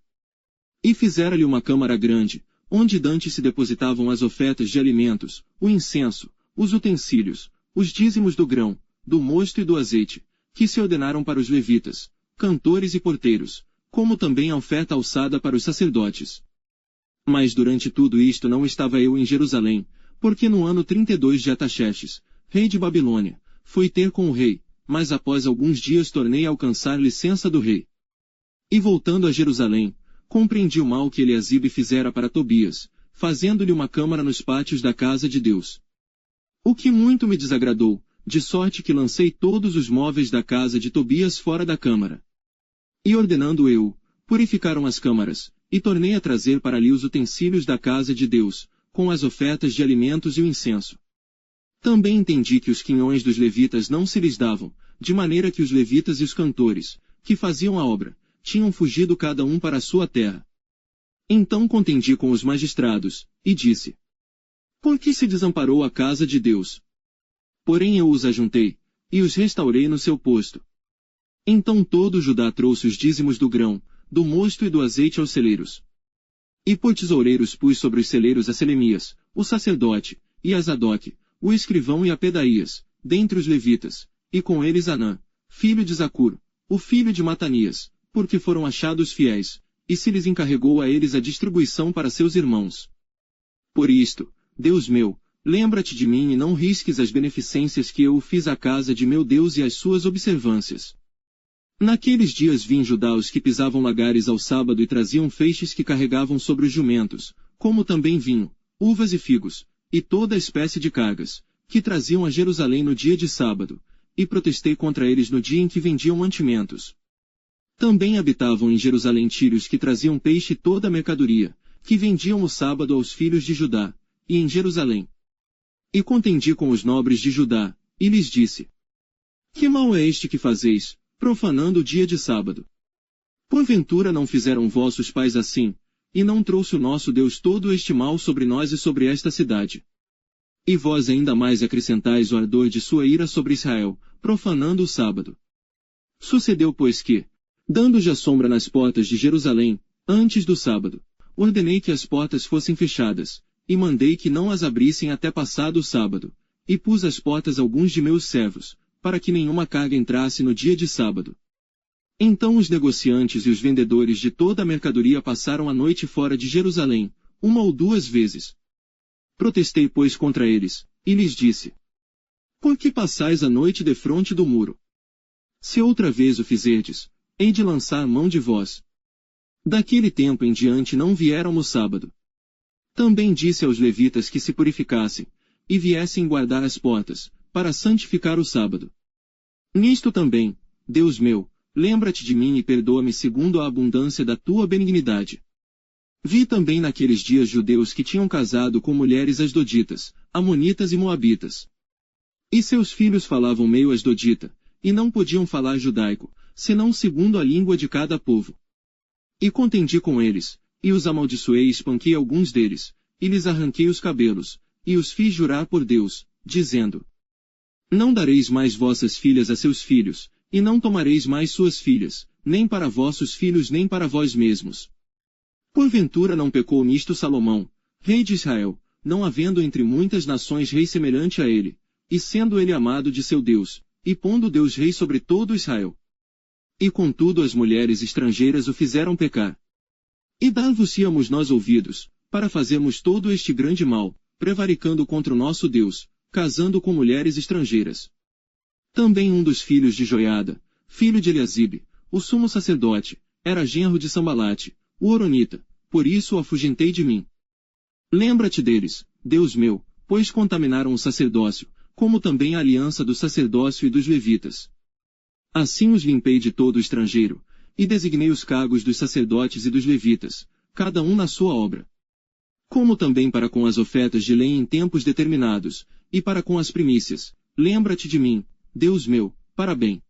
A: E fizera-lhe uma câmara grande, onde dantes se depositavam as ofertas de alimentos, o incenso, os utensílios, os dízimos do grão, do mosto e do azeite, que se ordenaram para os levitas, cantores e porteiros, como também a oferta alçada para os sacerdotes. Mas durante tudo isto não estava eu em Jerusalém, porque no ano 32 de Artaxerxes, rei de Babilônia, fui ter com o rei, mas após alguns dias tornei a alcançar licença do rei. E voltando a Jerusalém, compreendi o mal que Eliasibe fizera para Tobias, fazendo-lhe uma câmara nos pátios da casa de Deus. O que muito me desagradou, de sorte que lancei todos os móveis da casa de Tobias fora da câmara. E ordenando eu, purificaram as câmaras, e tornei a trazer para ali os utensílios da casa de Deus, com as ofertas de alimentos e o incenso. Também entendi que os quinhões dos levitas não se lhes davam, de maneira que os levitas e os cantores, que faziam a obra, tinham fugido cada um para a sua terra. Então contendi com os magistrados, e disse: Por que se desamparou a casa de Deus? Porém eu os ajuntei, e os restaurei no seu posto. Então todo Judá trouxe os dízimos do grão, do mosto e do azeite aos celeiros. E por tesoureiros pus sobre os celeiros a Selemias, o sacerdote, e a Zadoque, o escrivão e a Pedaías, dentre os levitas, e com eles Anã, filho de Zacur, o filho de Matanias, porque foram achados fiéis, e se lhes encarregou a eles a distribuição para seus irmãos. Por isto, Deus meu, lembra-te de mim e não risques as beneficências que eu fiz à casa de meu Deus e as suas observâncias. Naqueles dias vi em Judá os que pisavam lagares ao sábado e traziam feixes que carregavam sobre os jumentos, como também vinho, uvas e figos, e toda espécie de cargas, que traziam a Jerusalém no dia de sábado, e protestei contra eles no dia em que vendiam mantimentos. Também habitavam em Jerusalém tírios que traziam peixe e toda a mercadoria, que vendiam o sábado aos filhos de Judá, e em Jerusalém. E contendi com os nobres de Judá, e lhes disse: Que mal é este que fazeis, profanando o dia de sábado? Porventura não fizeram vossos pais assim, e não trouxe o nosso Deus todo este mal sobre nós e sobre esta cidade? E vós ainda mais acrescentais o ardor de sua ira sobre Israel, profanando o sábado. Sucedeu pois que, dando já sombra nas portas de Jerusalém, antes do sábado, ordenei que as portas fossem fechadas, e mandei que não as abrissem até passado o sábado, e pus às portas alguns de meus servos, para que nenhuma carga entrasse no dia de sábado. Então os negociantes e os vendedores de toda a mercadoria passaram a noite fora de Jerusalém, uma ou duas vezes. Protestei pois contra eles, e lhes disse: Por que passais a noite defronte do muro? Se outra vez o fizerdes, hei de lançar mão de vós. Daquele tempo em diante não vieram no sábado. Também disse aos levitas que se purificassem, e viessem guardar as portas, para santificar o sábado. Nisto também, Deus meu, lembra-te de mim e perdoa-me segundo a abundância da tua benignidade. Vi também naqueles dias judeus que tinham casado com mulheres asdoditas, amonitas e moabitas. E seus filhos falavam meio asdodita, e não podiam falar judaico, senão segundo a língua de cada povo. E contendi com eles, e os amaldiçoei e espanquei alguns deles, e lhes arranquei os cabelos, e os fiz jurar por Deus, dizendo: Não dareis mais vossas filhas a seus filhos, e não tomareis mais suas filhas, nem para vossos filhos nem para vós mesmos. Porventura não pecou nisto Salomão, rei de Israel, não havendo entre muitas nações rei semelhante a ele, e sendo ele amado de seu Deus, e pondo Deus rei sobre todo Israel. E contudo as mulheres estrangeiras o fizeram pecar. E dar-vos-íamos nós ouvidos, para fazermos todo este grande mal, prevaricando contra o nosso Deus, casando com mulheres estrangeiras. Também um dos filhos de Joiada, filho de Eliasibe, o sumo sacerdote, era genro de Sambalate, o horonita, por isso o afugentei de mim. Lembra-te deles, Deus meu, pois contaminaram o sacerdócio, como também a aliança do sacerdócio e dos levitas. Assim os limpei de todo estrangeiro, e designei os cargos dos sacerdotes e dos levitas, cada um na sua obra. Como também para com as ofertas de lenha em tempos determinados, e para com as primícias, lembra-te de mim, Deus meu, para bem.